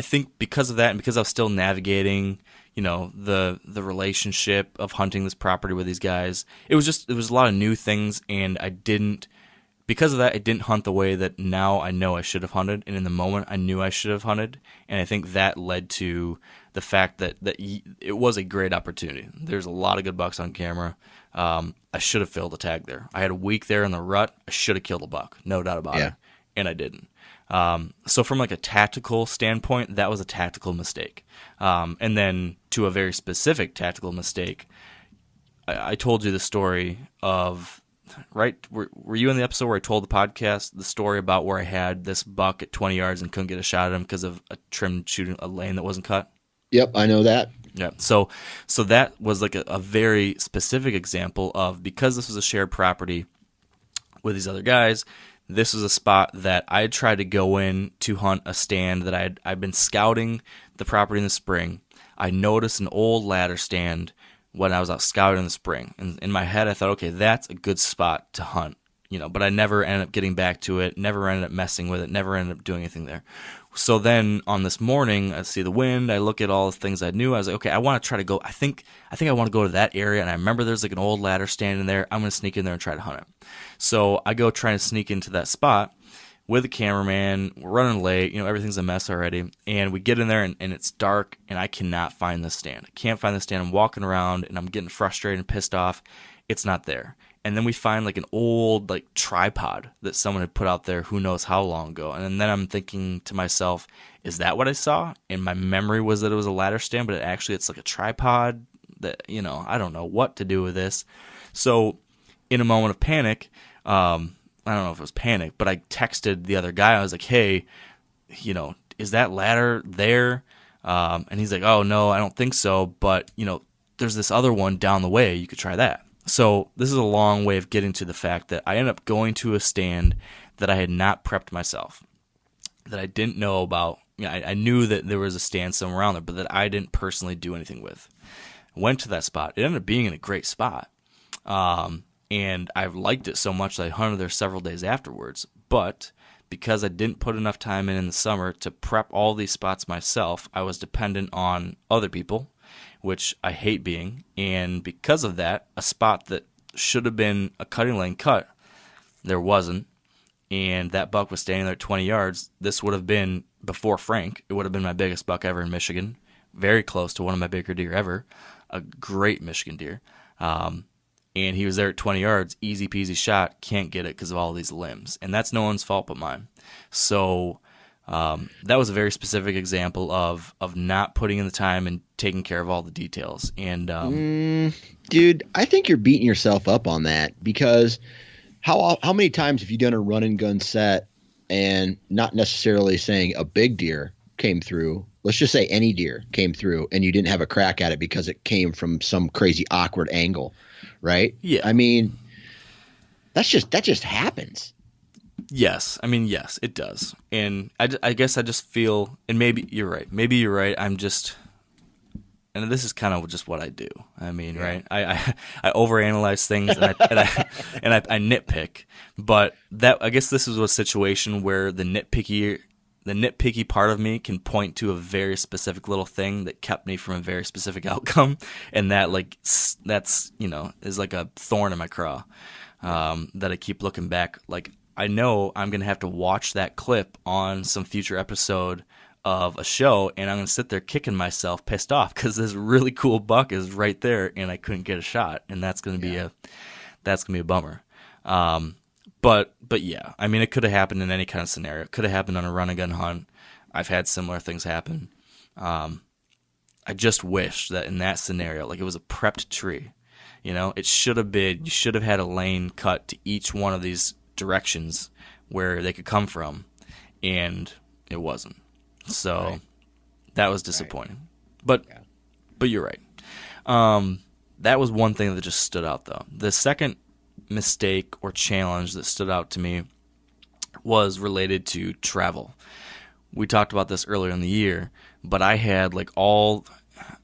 think because of that, and because I was still navigating, the relationship of hunting this property with these guys, it was a lot of new things, and because of that, I didn't hunt the way that now I know I should have hunted, and in the moment I knew I should have hunted, and I think that led to the fact that it was a great opportunity. There's a lot of good bucks on camera. I should have filled a tag there. I had a week there in the rut. I should have killed a buck, no doubt about it, and I didn't. So from like a tactical standpoint, that was a tactical mistake. And then to a very specific tactical mistake, I told you the story of... Right? Were you in the episode where I told the podcast the story about where I had this buck at 20 yards and couldn't get a shot at him because of a trimmed shooting a lane that wasn't cut? Yep, I know that. Yeah. So that was like a very specific example of, because this was a shared property with these other guys, this was a spot that I had tried to go in to hunt a stand that I'd been scouting the property in the spring. I noticed an old ladder stand when I was out scouting in the spring. And in my head, I thought, okay, that's a good spot to hunt, but I never ended up getting back to it, never ended up messing with it, never ended up doing anything there. So then on this morning, I see the wind, I look at all the things I knew, I was like, okay, I want to try to go, I think I want to go to that area, and I remember there's like an old ladder stand in there, I'm going to sneak in there and try to hunt it. So I go trying to sneak into that spot with a cameraman, we're running late, everything's a mess already, and we get in there and it's dark, and I cannot find this stand. I can't find the stand. I'm walking around, and I'm getting frustrated and pissed off. It's not there. And then we find like an old like tripod that someone had put out there who knows how long ago. And then I'm thinking to myself, is that what I saw? And my memory was that it was a ladder stand, but it's like a tripod that, I don't know what to do with this. So in a moment of panic, I don't know if it was panic, but I texted the other guy. I was like, hey, is that ladder there? And he's like, oh, no, I don't think so. But, there's this other one down the way. You could try that. So this is a long way of getting to the fact that I ended up going to a stand that I had not prepped myself, that I didn't know about. I knew that there was a stand somewhere around there, but that I didn't personally do anything with. Went to that spot. It ended up being in a great spot. And I liked it so much that I hunted there several days afterwards. But because I didn't put enough time in the summer to prep all these spots myself, I was dependent on other people, which I hate being. And because of that, a spot that should have been a cutting lane cut, there wasn't. And that buck was standing there at 20 yards. This would have been, before Frank, it would have been my biggest buck ever in Michigan. Very close to one of my bigger deer ever. A great Michigan deer. And he was there at 20 yards, easy peasy shot, can't get it because of all these limbs. And that's no one's fault but mine. So that was a very specific example of not putting in the time and taking care of all the details. And dude, I think you're beating yourself up on that, because how many times have you done a run and gun set and not necessarily saying a big deer came through? Let's just say any deer came through and you didn't have a crack at it because it came from some crazy awkward angle, right? Yeah. I mean, that just happens. Yes. I mean, yes, it does. And I guess I just feel, and maybe you're right. Maybe you're right. I'm just, and this is kind of just what I do. I mean, right? I overanalyze things and I nitpick. But I guess this is a situation where the nitpicky part of me can point to a very specific little thing that kept me from a very specific outcome, and that's is like a thorn in my craw that I keep looking back. Like, I know I'm gonna have to watch that clip on some future episode of a show, and I'm gonna sit there kicking myself, pissed off because this really cool buck is right there, and I couldn't get a shot, and that's gonna be a bummer. But yeah, I mean, it could have happened in any kind of scenario. It could have happened on a run and gun hunt. I've had similar things happen. I just wish that in that scenario, like, it was a prepped tree. It should have been. You should have had a lane cut to each one of these directions where they could come from, and it wasn't. So that was disappointing. Right. But you're right. That was one thing that just stood out, though. The second mistake or challenge that stood out to me was related to travel. We talked about this earlier in the year, but I had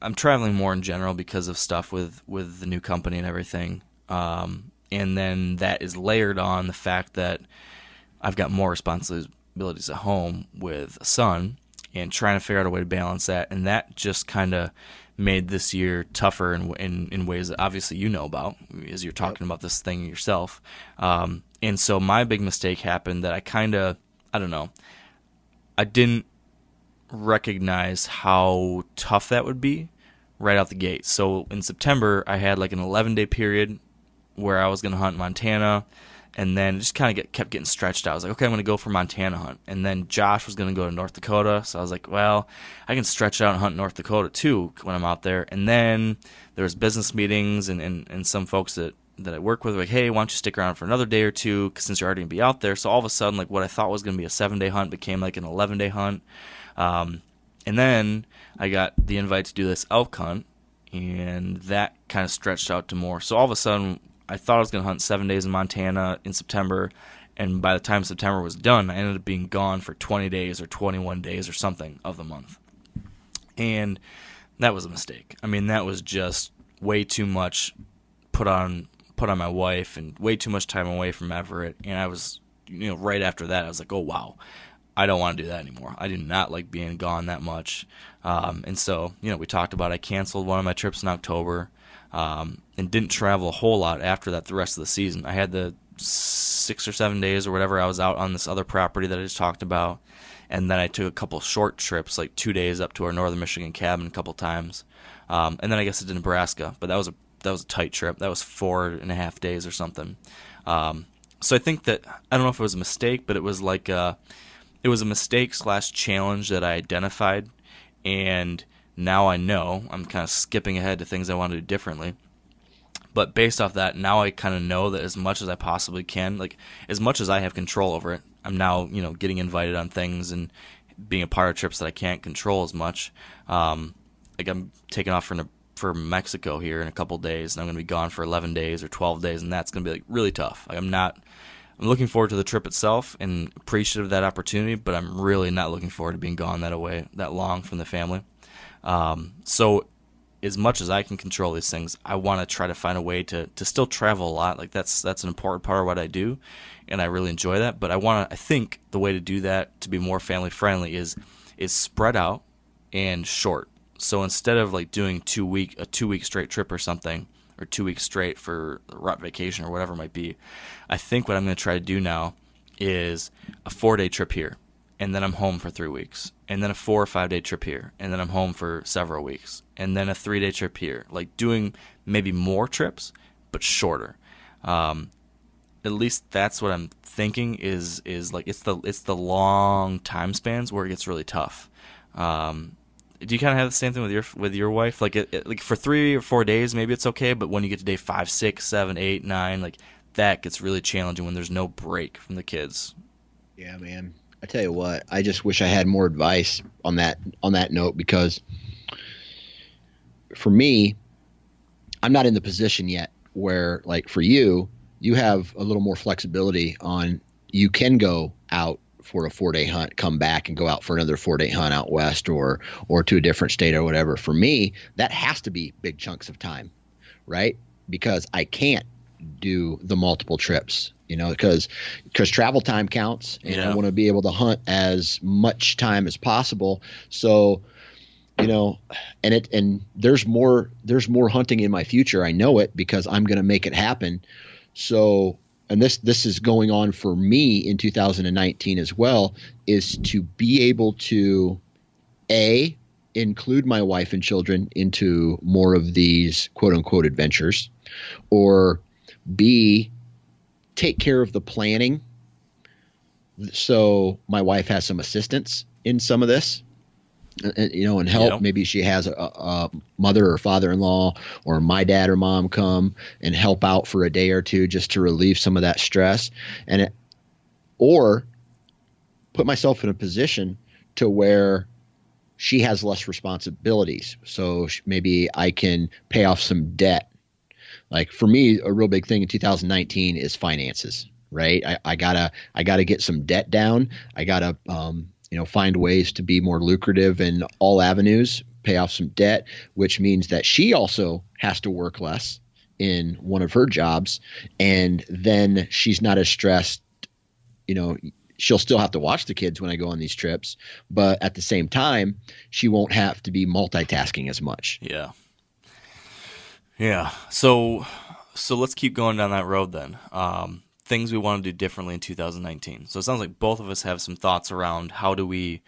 I'm traveling more in general because of stuff with the new company and everything. And then that is layered on the fact that I've got more responsibilities at home with a son and trying to figure out a way to balance that. And that just kind of made this year tougher in ways that obviously you know about as you're talking about this thing yourself. And so my big mistake happened that I didn't recognize how tough that would be right out the gate. So in September, I had like an 11-day period where I was going to hunt Montana, and then it just kind of kept getting stretched out. I was like, okay, I'm going to go for Montana hunt. And then Josh was going to go to North Dakota, so I was like, well, I can stretch out and hunt North Dakota too when I'm out there. And then there was business meetings and some folks that I work with were like, hey, why don't you stick around for another day or two since you're already going to be out there. So all of a sudden, like, what I thought was going to be a 7-day hunt became like an 11-day hunt. And then I got the invite to do this elk hunt, and that kind of stretched out to more. So all of a sudden, I thought I was going to hunt 7 days in Montana in September, and by the time September was done, I ended up being gone for 20 days or 21 days or something of the month. And that was a mistake. I mean, that was just way too much put on my wife and way too much time away from Everett. And I was, right after that, I was like, oh, wow, I don't want to do that anymore. I do not like being gone that much. And so, we talked about I canceled one of my trips in October. And didn't travel a whole lot after that the rest of the season. I had the 6 or 7 days or whatever I was out on this other property that I just talked about, and then I took a couple short trips, like 2 days up to our northern Michigan cabin a couple times, and then I guess I did Nebraska, but that was a tight trip. That was 4.5 days or something. So I think that, I don't know if it was a mistake, but it was like it was a mistake / challenge that I identified, and now I know. I'm kind of skipping ahead to things I want to do differently. But based off that, now I kind of know that as much as I possibly can, like as much as I have control over it, I'm now, getting invited on things and being a part of trips that I can't control as much. Like I'm taking off for Mexico here in a couple days, and I'm going to be gone for 11 days or 12 days, and that's going to be like really tough. Like I'm looking forward to the trip itself and appreciative of that opportunity, but I'm really not looking forward to being gone that long from the family. So as much as I can control these things, I want to try to find a way to still travel a lot. Like that's an important part of what I do, and I really enjoy that. But I think the way to do that to be more family friendly is spread out and short. So instead of like doing a 2-week straight trip or something, or 2 weeks straight for a route vacation or whatever it might be, I think what I'm going to try to do now is a 4-day trip here, and then I'm home for 3 weeks, and then a 4 or 5 day trip here, and then I'm home for several weeks, and then a 3-day trip here. Like doing maybe more trips, but shorter. At least that's what I'm thinking is like it's the long time spans where it gets really tough. Do you kind of have the same thing with your wife? Like like for 3 or 4 days, maybe it's okay, but when you get to day 5, 6, 7, 8, 9, like that gets really challenging when there's no break from the kids. Yeah, man. I tell you what, I just wish I had more advice on that note, because for me, I'm not in the position yet where, like for you have a little more flexibility on, you can go out for a 4-day hunt, come back and go out for another 4-day hunt out west or to a different state or whatever. For me, that has to be big chunks of time, right? Because I can't do the multiple trips, because travel time counts, and I want to be able to hunt as much time as possible. So, and there's more hunting in my future. I know it because I'm going to make it happen. So, and this is going on for me in 2019 as well, is to be able to include my wife and children into more of these quote unquote adventures, or B, take care of the planning so my wife has some assistance in some of this, and help. Yep. Maybe she has a mother or father-in-law or my dad or mom come and help out for a day or two just to relieve some of that stress, or put myself in a position to where she has less responsibilities. So maybe I can pay off some debt. Like for me, a real big thing in 2019 is finances, right? I gotta get some debt down. I gotta, find ways to be more lucrative in all avenues, pay off some debt, which means that she also has to work less in one of her jobs. And then she's not as stressed, she'll still have to watch the kids when I go on these trips, but at the same time, she won't have to be multitasking as much. Yeah. Yeah. So let's keep going down that road then. Things we want to do differently in 2019. So it sounds like both of us have some thoughts around how do we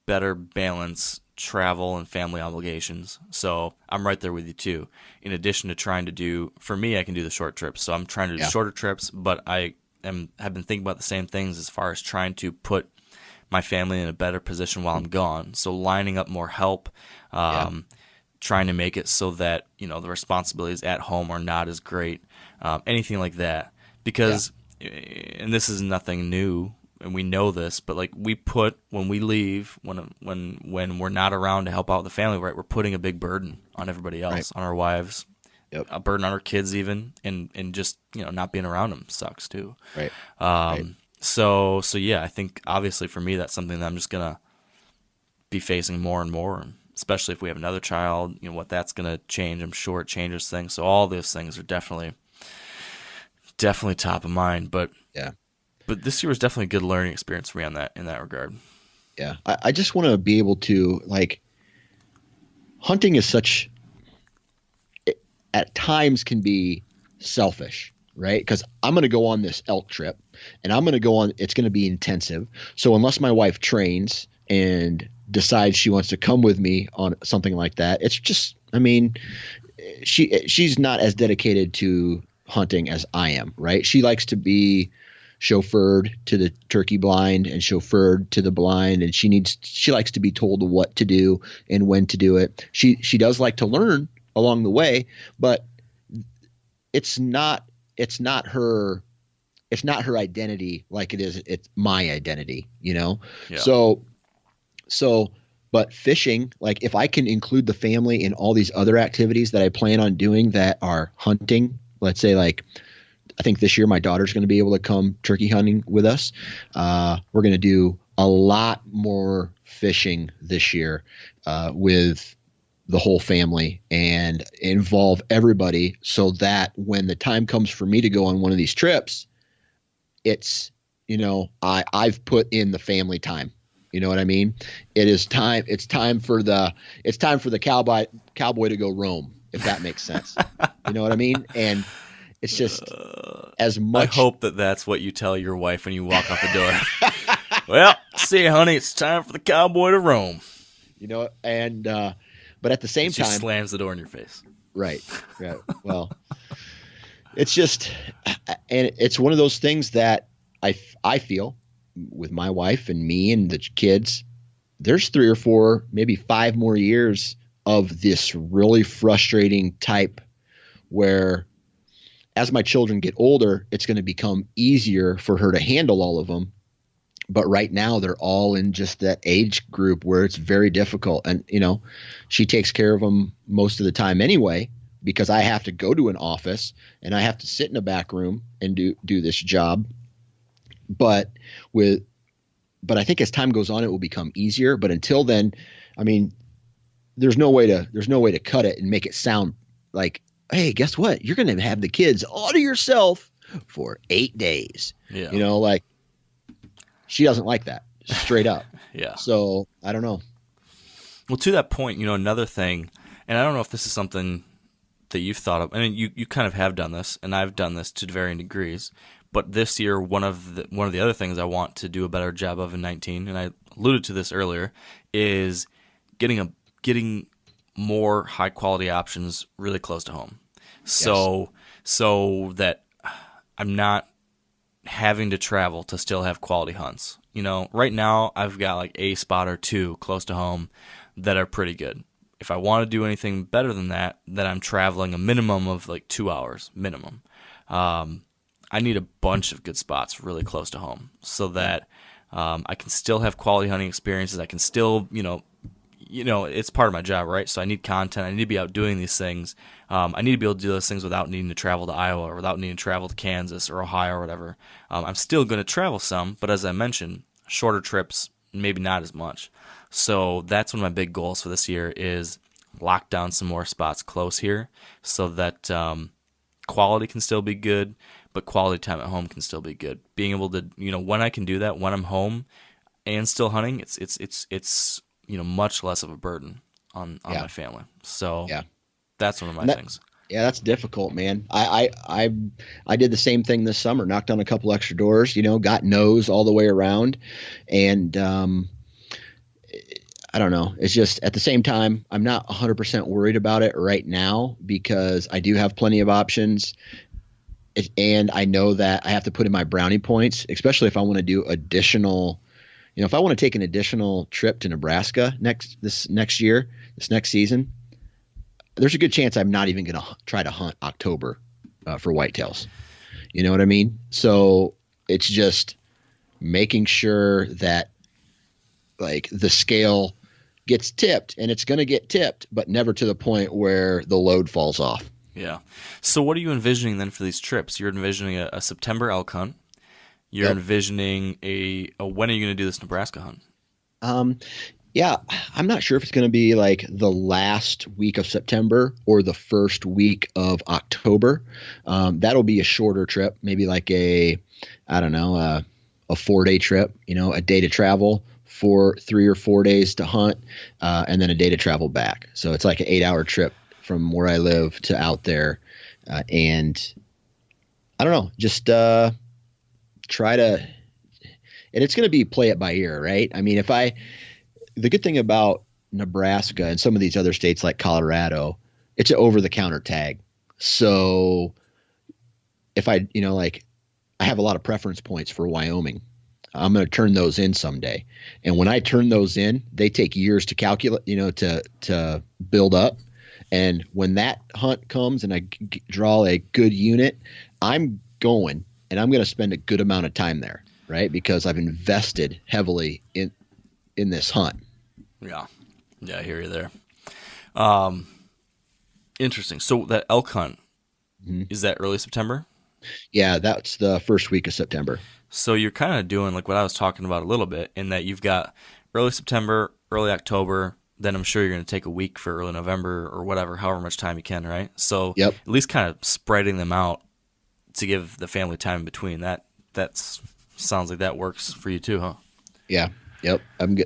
better balance travel and family obligations. So I'm right there with you too. In addition to for me, I can do the short trips. So I'm trying to do shorter trips, but have been thinking about the same things as far as trying to put my family in a better position while I'm gone. So lining up more help, trying to make it so that, the responsibilities at home are not as great, anything like that. Because, and this is nothing new, and we know this, but like when we leave, when we're not around to help out the family, right, we're putting a big burden on everybody else, on our wives, a burden on our kids even, and just, not being around them sucks too. Right. So yeah, I think obviously for me, that's something that I'm just going to be facing more and more, especially if we have another child, what that's going to change. I'm sure it changes things. So all those things are definitely top of mind, but this year was definitely a good learning experience for me in that regard. Yeah. I just want to be able to, like, hunting is such, at times can be selfish, right? Because I'm going to go on this elk trip and it's going to be intensive. So unless my wife trains and decides she wants to come with me on something like that, it's just, she's not as dedicated to hunting as I am, right? She likes to be chauffeured to the turkey blind and chauffeured to the blind, and she likes to be told what to do and when to do it. She does like to learn along the way, but it's not her identity like it's my identity, Yeah. But fishing, like if I can include the family in all these other activities that I plan on doing that are hunting, let's say like I think this year my daughter's going to be able to come turkey hunting with us. We're going to do a lot more fishing this year with the whole family and involve everybody so that when the time comes for me to go on one of these trips, it's, I've put in the family time. You know what I mean? It's time for the cowboy to go roam, if that makes sense. You know what I mean? And it's just as much. I hope that's what you tell your wife when you walk out the door. Well, see you, honey. It's time for the cowboy to roam. And but at the same time, she slams the door in your face. Right. Yeah. Well, it's just, and it's one of those things that I feel with my wife and me and the kids, there's 3 or 4, maybe 5 more years of this really frustrating type where as my children get older, it's going to become easier for her to handle all of them. But right now they're all in just that age group where it's very difficult. And, she takes care of them most of the time anyway, because I have to go to an office and I have to sit in a back room and do this job. But I think as time goes on, it will become easier. But until then, I mean, there's no way to cut it and make it sound like, hey, guess what? You're going to have the kids all to yourself for 8 days. Yeah. Like she doesn't like that, straight up. Yeah. So I don't know. Well, to that point, another thing, and I don't know if this is something that you've thought of. I mean, you kind of have done this, and I've done this to varying degrees. But this year, one of the other things I want to do a better job of in 2019, and I alluded to this earlier, is getting more high quality options really close to home. So that I'm not having to travel to still have quality hunts. Right now I've got like a spot or 2 close to home that are pretty good. If I want to do anything better than that, then I'm traveling a minimum of like 2 hours minimum. I need a bunch of good spots really close to home so that I can still have quality hunting experiences. I can still, it's part of my job, right? So I need content. I need to be out doing these things. I need to be able to do those things without needing to travel to Iowa or without needing to travel to Kansas or Ohio or whatever. I'm still going to travel some, but as I mentioned, shorter trips, maybe not as much. So that's one of my big goals for this year is lock down some more spots close here so that quality can still be good, but quality time at home can still be good. Being able to, when I can do that, when I'm home and still hunting, it's much less of a burden on my family. So that's one of my things. Yeah, that's difficult, man. I did the same thing this summer, knocked on a couple extra doors, got no's all the way around. And I don't know. It's just at the same time, I'm not 100% worried about it right now because I do have plenty of options. And I know that I have to put in my brownie points, especially if I want to do additional, if I want to take an additional trip to Nebraska this next season, there's a good chance I'm not even going to try to hunt October for whitetails. You know what I mean? So it's just making sure that like the scale gets tipped, and it's going to get tipped, but never to the point where the load falls off. Yeah. So what are you envisioning then for these trips? You're envisioning a September elk hunt. You're envisioning when are you going to do this Nebraska hunt? Yeah, I'm not sure if it's going to be like the last week of September or the first week of October. That'll be a shorter trip, maybe like a 4-day trip, a day to travel, 3 or 4 days to hunt, and then a day to travel back. So it's like an 8-hour trip from where I live to out there. And I don't know, just try to, and it's going to be play it by ear, right? I mean, the good thing about Nebraska and some of these other states like Colorado, it's an over-the-counter tag. So if I have a lot of preference points for Wyoming, I'm going to turn those in someday. And when I turn those in, they take years to calculate, to build up. And when that hunt comes and I draw a good unit, I'm going and I'm going to spend a good amount of time there, right? Because I've invested heavily in this hunt. Yeah. Yeah, I hear you there. Interesting. So that elk hunt, is that early September? Yeah, that's the first week of September. So you're kind of doing like what I was talking about a little bit, in that you've got early September, early October, then I'm sure you're going to take a week for early November or whatever, however much time you can, right? So Yep. at least kind of spreading them out to give the family time in between. That sounds like that works for you too, huh? Yeah. Yep.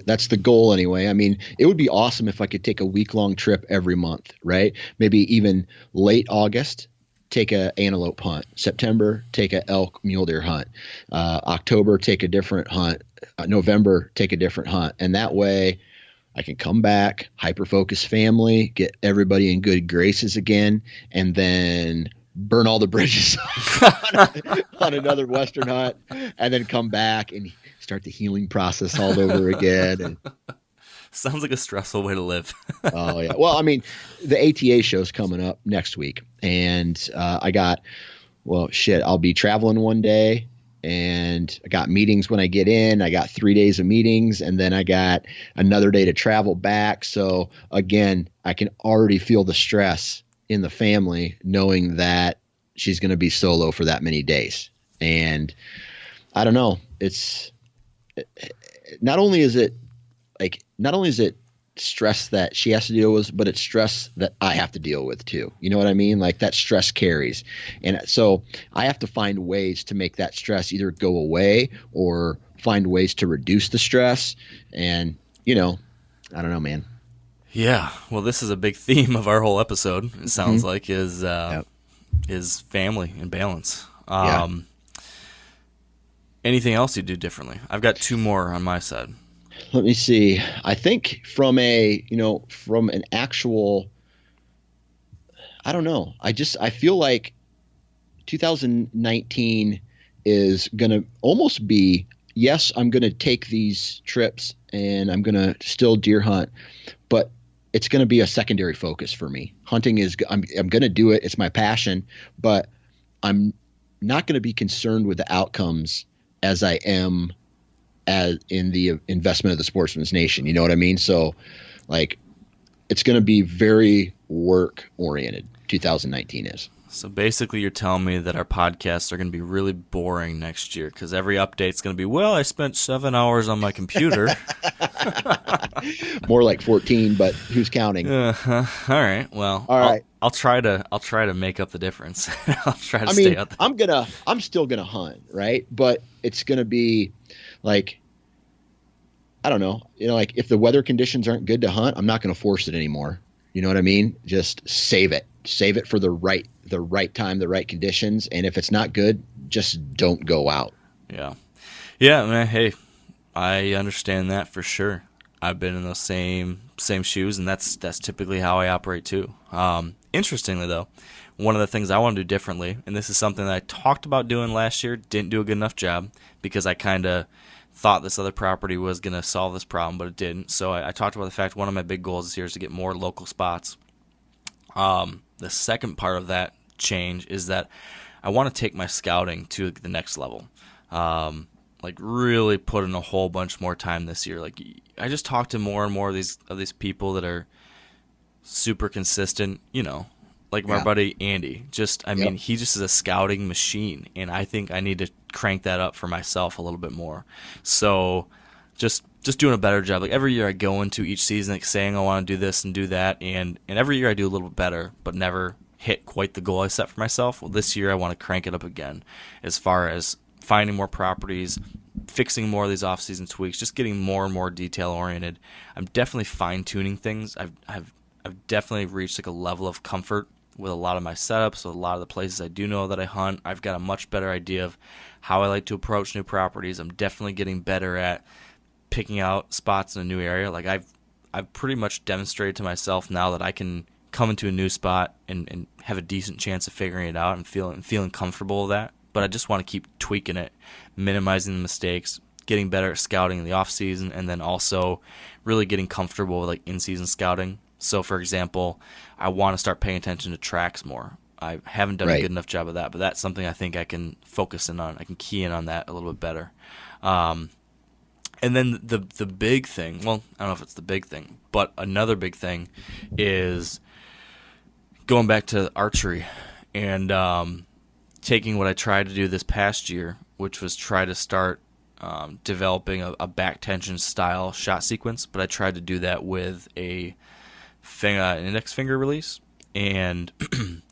That's the goal anyway. I mean, it would be awesome if I could take a week-long trip every month, right? Maybe even late August, take a antelope hunt. September, take a elk mule deer hunt. October, take a different hunt. November, take a different hunt. And that way I can come back, hyper-focus family, get everybody in good graces again, and then burn all the bridges on another Western hunt, and then come back and start the healing process all over again. And Sounds like a stressful way to live. oh yeah. Well, I mean, the ATA show's coming up next week, and I'll be traveling one day, and I got meetings when I get in. I got 3 days of meetings, and then I got another day to travel back. So again, I can already feel the stress in the family knowing that she's going to be solo for that many days. And I don't know. It's not only is it stress that she has to deal with, but it's stress that I have to deal with too. You know what I mean? Like that stress carries. And so I have to find ways to make that stress either go away or find ways to reduce the stress. And, I don't know, man. Yeah. Well, this is a big theme of our whole episode. It sounds like is family and balance. Anything else you do differently? I've got two more on my side. Let me see. I think from an actual, I don't know. I feel like 2019 is going to almost be, yes, I'm going to take these trips and I'm going to still deer hunt, but it's going to be a secondary focus for me. Hunting I'm going to do it. It's my passion, but I'm not going to be concerned with the outcomes as I am as in the investment of the Sportsman's Nation. You know what I mean? So like it's going to be very work oriented. 2019 is. So basically you're telling me that our podcasts are going to be really boring next year because every update's going to be, well, I spent 7 hours on my computer. More like 14, but who's counting? All right. Well, all right. I'll try to make up the difference. I'll try to stay out there. I'm still gonna hunt, right? But it's gonna be like, I don't know, like if the weather conditions aren't good to hunt, I'm not gonna force it anymore. You know what I mean? Just save it for the right time, the right conditions. And if it's not good, just don't go out. Yeah. Yeah, man. Hey, I understand that for sure. I've been in those same shoes, and that's typically how I operate too. Interestingly, though, one of the things I want to do differently, and this is something that I talked about doing last year, didn't do a good enough job because I kind of thought this other property was going to solve this problem, but it didn't. So I talked about the fact one of my big goals this year is to get more local spots. The second part of that change is that I want to take my scouting to the next level. Like really put in a whole bunch more time this year. Like I just talked to more and more of these people that are super consistent, like my buddy Andy. Mean, he just is a scouting machine, and I think I need to crank that up for myself a little bit more. So just doing a better job. Like every year I go into each season like saying I want to do this and do that, and every year I do a little bit better, but never hit quite the goal I set for myself. Well, this year I want to crank it up again as far as finding more properties, fixing more of these off-season tweaks, just getting more and more detail-oriented. I'm definitely fine-tuning things. I've definitely reached like a level of comfort with a lot of my setups, with a lot of the places I do know that I hunt. I've got a much better idea of how I like to approach new properties. I'm definitely getting better at picking out spots in a new area. Like I've pretty much demonstrated to myself now that I can come into a new spot and have a decent chance of figuring it out and feeling comfortable with that. But I just want to keep tweaking it, minimizing the mistakes, getting better at scouting in the off season, and then also really getting comfortable with like in-season scouting. So, for example, I want to start paying attention to tracks more. I haven't done a good enough job of that, but that's something I think I can focus in on. I can key in on that a little bit better. And then the big thing, well, I don't know if it's the big thing, but another big thing is going back to archery and taking what I tried to do this past year, which was try to start developing a back tension style shot sequence, but I tried to do that with an index finger release, and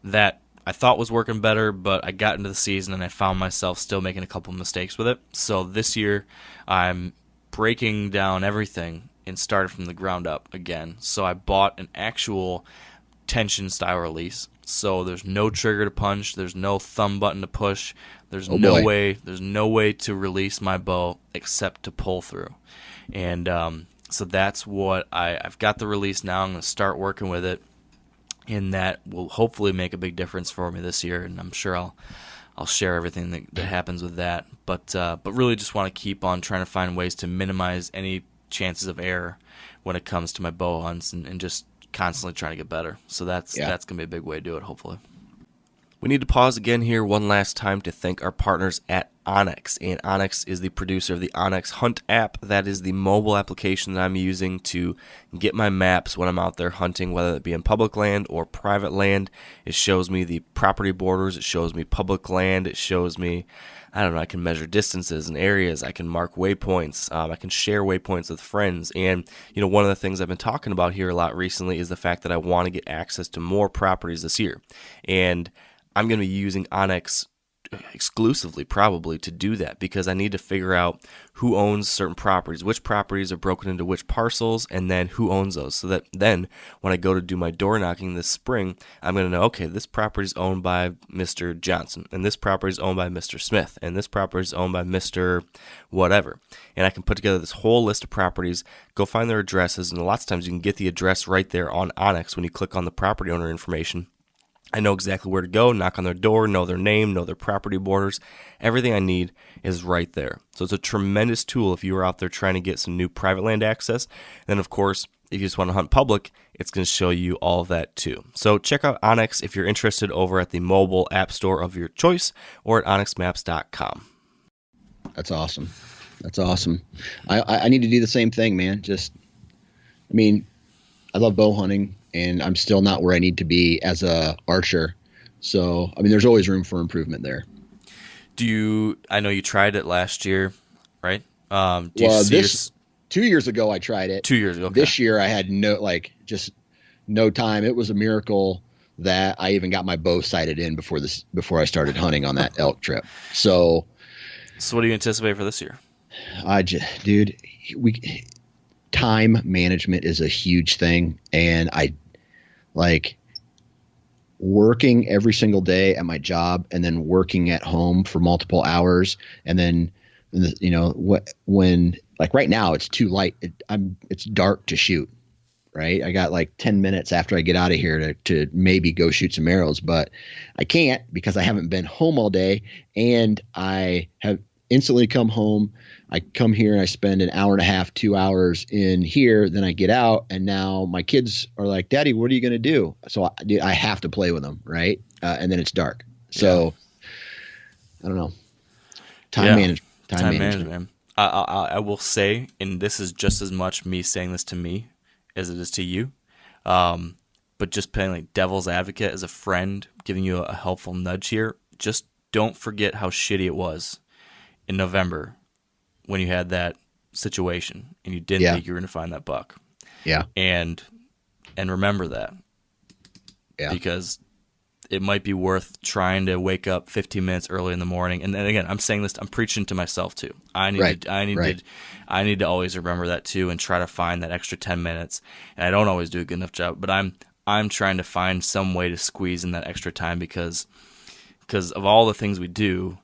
that I thought was working better, but I got into the season and I found myself still making a couple mistakes with it. So this year I'm breaking down everything and started from the ground up again. So I bought an actual tension style release. So there's no trigger to punch, there's no thumb button to push, there's no way to release my bow except to pull through. And so that's what I've got the release now. I'm going to start working with it, and that will hopefully make a big difference for me this year. And I'm sure I'll share everything that happens with that. But really just want to keep on trying to find ways to minimize any chances of error when it comes to my bow hunts, and just constantly trying to get better. So that's going to be a big way to do it, hopefully. We need to pause again here one last time to thank our partners at onX. And onX is the producer of the onX Hunt app. That is the mobile application that I'm using to get my maps when I'm out there hunting, whether it be in public land or private land. It shows me the property borders. It shows me public land. It shows me, I don't know, I can measure distances and areas. I can mark waypoints. I can share waypoints with friends. And, one of the things I've been talking about here a lot recently is the fact that I want to get access to more properties this year. And I'm going to be using onX exclusively probably to do that, because I need to figure out who owns certain properties, which properties are broken into which parcels, and then who owns those, so that then when I go to do my door knocking this spring, I'm going to know, okay, this property is owned by Mr. Johnson, and this property is owned by Mr. Smith, and this property is owned by Mr. whatever. And I can put together this whole list of properties, go find their addresses, and lots of times you can get the address right there on onX when you click on the property owner information. I know exactly where to go, knock on their door, know their name, know their property borders. Everything I need is right there. So it's a tremendous tool if you are out there trying to get some new private land access. And then, of course, if you just want to hunt public, it's going to show you all of that too. So check out onX if you're interested over at the mobile app store of your choice or at onxmaps.com. That's awesome. I need to do the same thing, man. I love bow hunting, and I'm still not where I need to be as a archer. So, there's always room for improvement there. I know you tried it last year, right? 2 years ago I tried it. 2 years ago. Okay. This year I had no time. It was a miracle that I even got my bow sighted in before I started hunting on that elk trip. So what do you anticipate for this year? Time management is a huge thing, and I like working every single day at my job and then working at home for multiple hours. And then, when like right now it's too light, it's dark to shoot, right? I got like 10 minutes after I get out of here to maybe go shoot some arrows, but I can't because I haven't been home all day, and I have instantly come home. I come here and I spend an hour and a half, 2 hours in here. Then I get out, and now my kids are like, "Daddy, what are you going to do?" So I have to play with them, right? And then it's dark. So I don't know. Time management. Man. I will say, and this is just as much me saying this to me as it is to you, but just playing like devil's advocate as a friend, giving you a helpful nudge here. Just don't forget how shitty it was in November when you had that situation and you didn't think you were going to find that buck. Yeah. And remember that. Yeah. Because it might be worth trying to wake up 15 minutes early in the morning. And then again, I'm saying this, I'm preaching to myself too. I need to always remember that too, and try to find that extra 10 minutes. And I don't always do a good enough job, but I'm trying to find some way to squeeze in that extra time, because of all the things we do,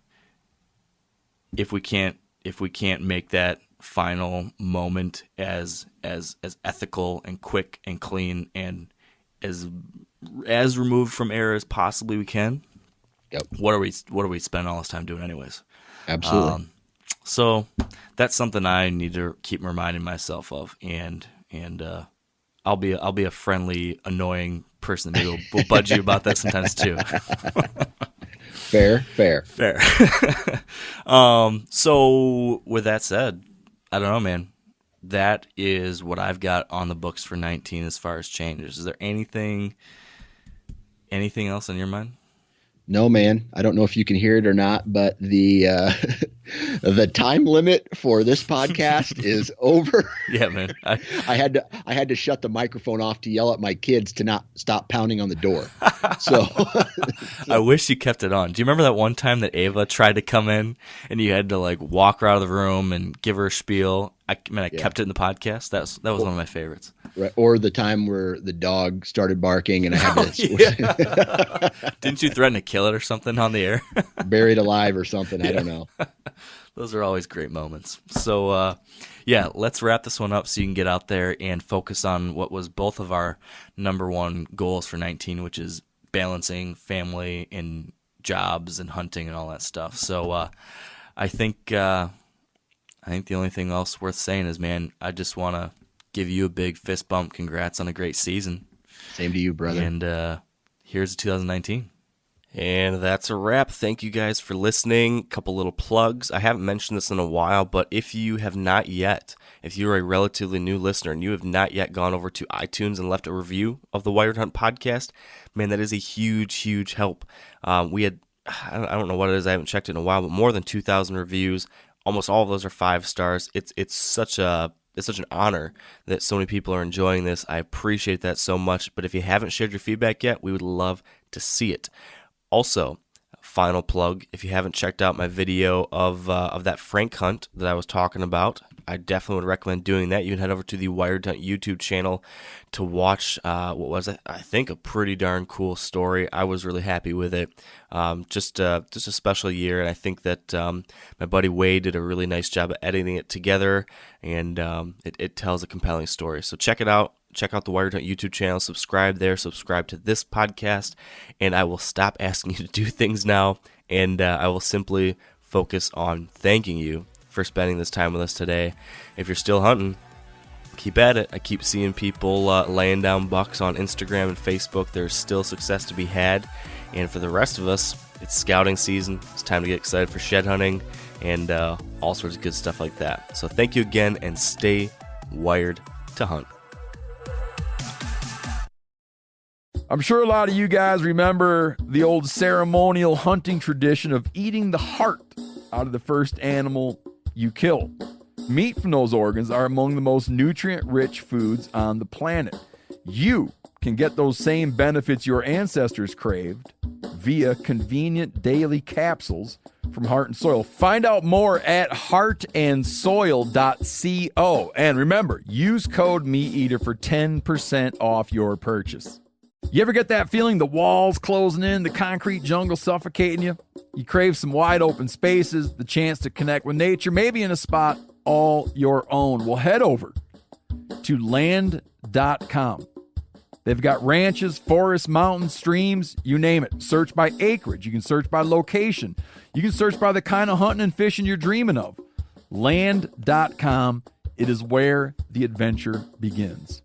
if we can't make that final moment as ethical and quick and clean and as removed from error as possibly we can, what are we spending all this time doing anyways? Absolutely. So that's something I need to keep reminding myself of, and I'll be a friendly, annoying person that maybe will budge you about that sometimes too. Fair. So with that said, I don't know, man. That is what I've got on the books for 19 as far as changes. Is there anything else on your mind? No, man. I don't know if you can hear it or not, but the the time limit for this podcast is over. Yeah, man. I had to shut the microphone off to yell at my kids to not stop pounding on the door. So I wish you kept it on. Do you remember that one time that Ava tried to come in and you had to like walk her out of the room and give her a spiel? I kept it in the podcast. That was one of my favorites. Right. Or the time where the dog started barking and I had to Didn't you threaten to kill it or something on the air? buried alive or something. I don't know. Those are always great moments. So, let's wrap this one up so you can get out there and focus on what was both of our number one goals for 19, which is balancing family and jobs and hunting and all that stuff. So, I think the only thing else worth saying is, man, I just want to give you a big fist bump. Congrats on a great season. Same to you, brother. And here's 2019. And that's a wrap. Thank you guys for listening. Couple little plugs. I haven't mentioned this in a while, but if you're a relatively new listener and you have not yet gone over to iTunes and left a review of the Wired Hunt podcast, man, that is a huge, huge help. We had, I don't know what it is, I haven't checked it in a while, but more than 2,000 reviews. Almost all of those are 5 stars. It's such an honor that so many people are enjoying this. I appreciate that so much. But if you haven't shared your feedback yet, we would love to see it. Also, final plug, if you haven't checked out my video of that Frank hunt that I was talking about, I definitely would recommend doing that. You can head over to the Wired Hunt YouTube channel to watch what was, I think, a pretty darn cool story. I was really happy with it. Just a special year, and I think that my buddy Wade did a really nice job of editing it together, and it tells a compelling story. So check it out. Check out the Wired Hunt YouTube channel. Subscribe there. Subscribe to this podcast, and I will stop asking you to do things now, and I will simply focus on thanking you for spending this time with us today. If you're still hunting, keep at it. I keep seeing people laying down bucks on Instagram and Facebook. There's still success to be had. And for the rest of us, it's scouting season. It's time to get excited for shed hunting and all sorts of good stuff like that. So thank you again, and stay wired to hunt. I'm sure a lot of you guys remember the old ceremonial hunting tradition of eating the heart out of the first animal you kill. Meat from those organs are among the most nutrient-rich foods on the planet. You can get those same benefits your ancestors craved via convenient daily capsules from Heart and Soil. Find out more at heartandsoil.co. And remember, use code MeatEater for 10% off your purchase. You ever get that feeling the walls closing in, the concrete jungle suffocating you? You crave some wide open spaces, the chance to connect with nature, maybe in a spot all your own. Well, head over to land.com. They've got ranches, forests, mountains, streams, you name it. Search by acreage. You can search by location. You can search by the kind of hunting and fishing you're dreaming of. Land.com. It is where the adventure begins.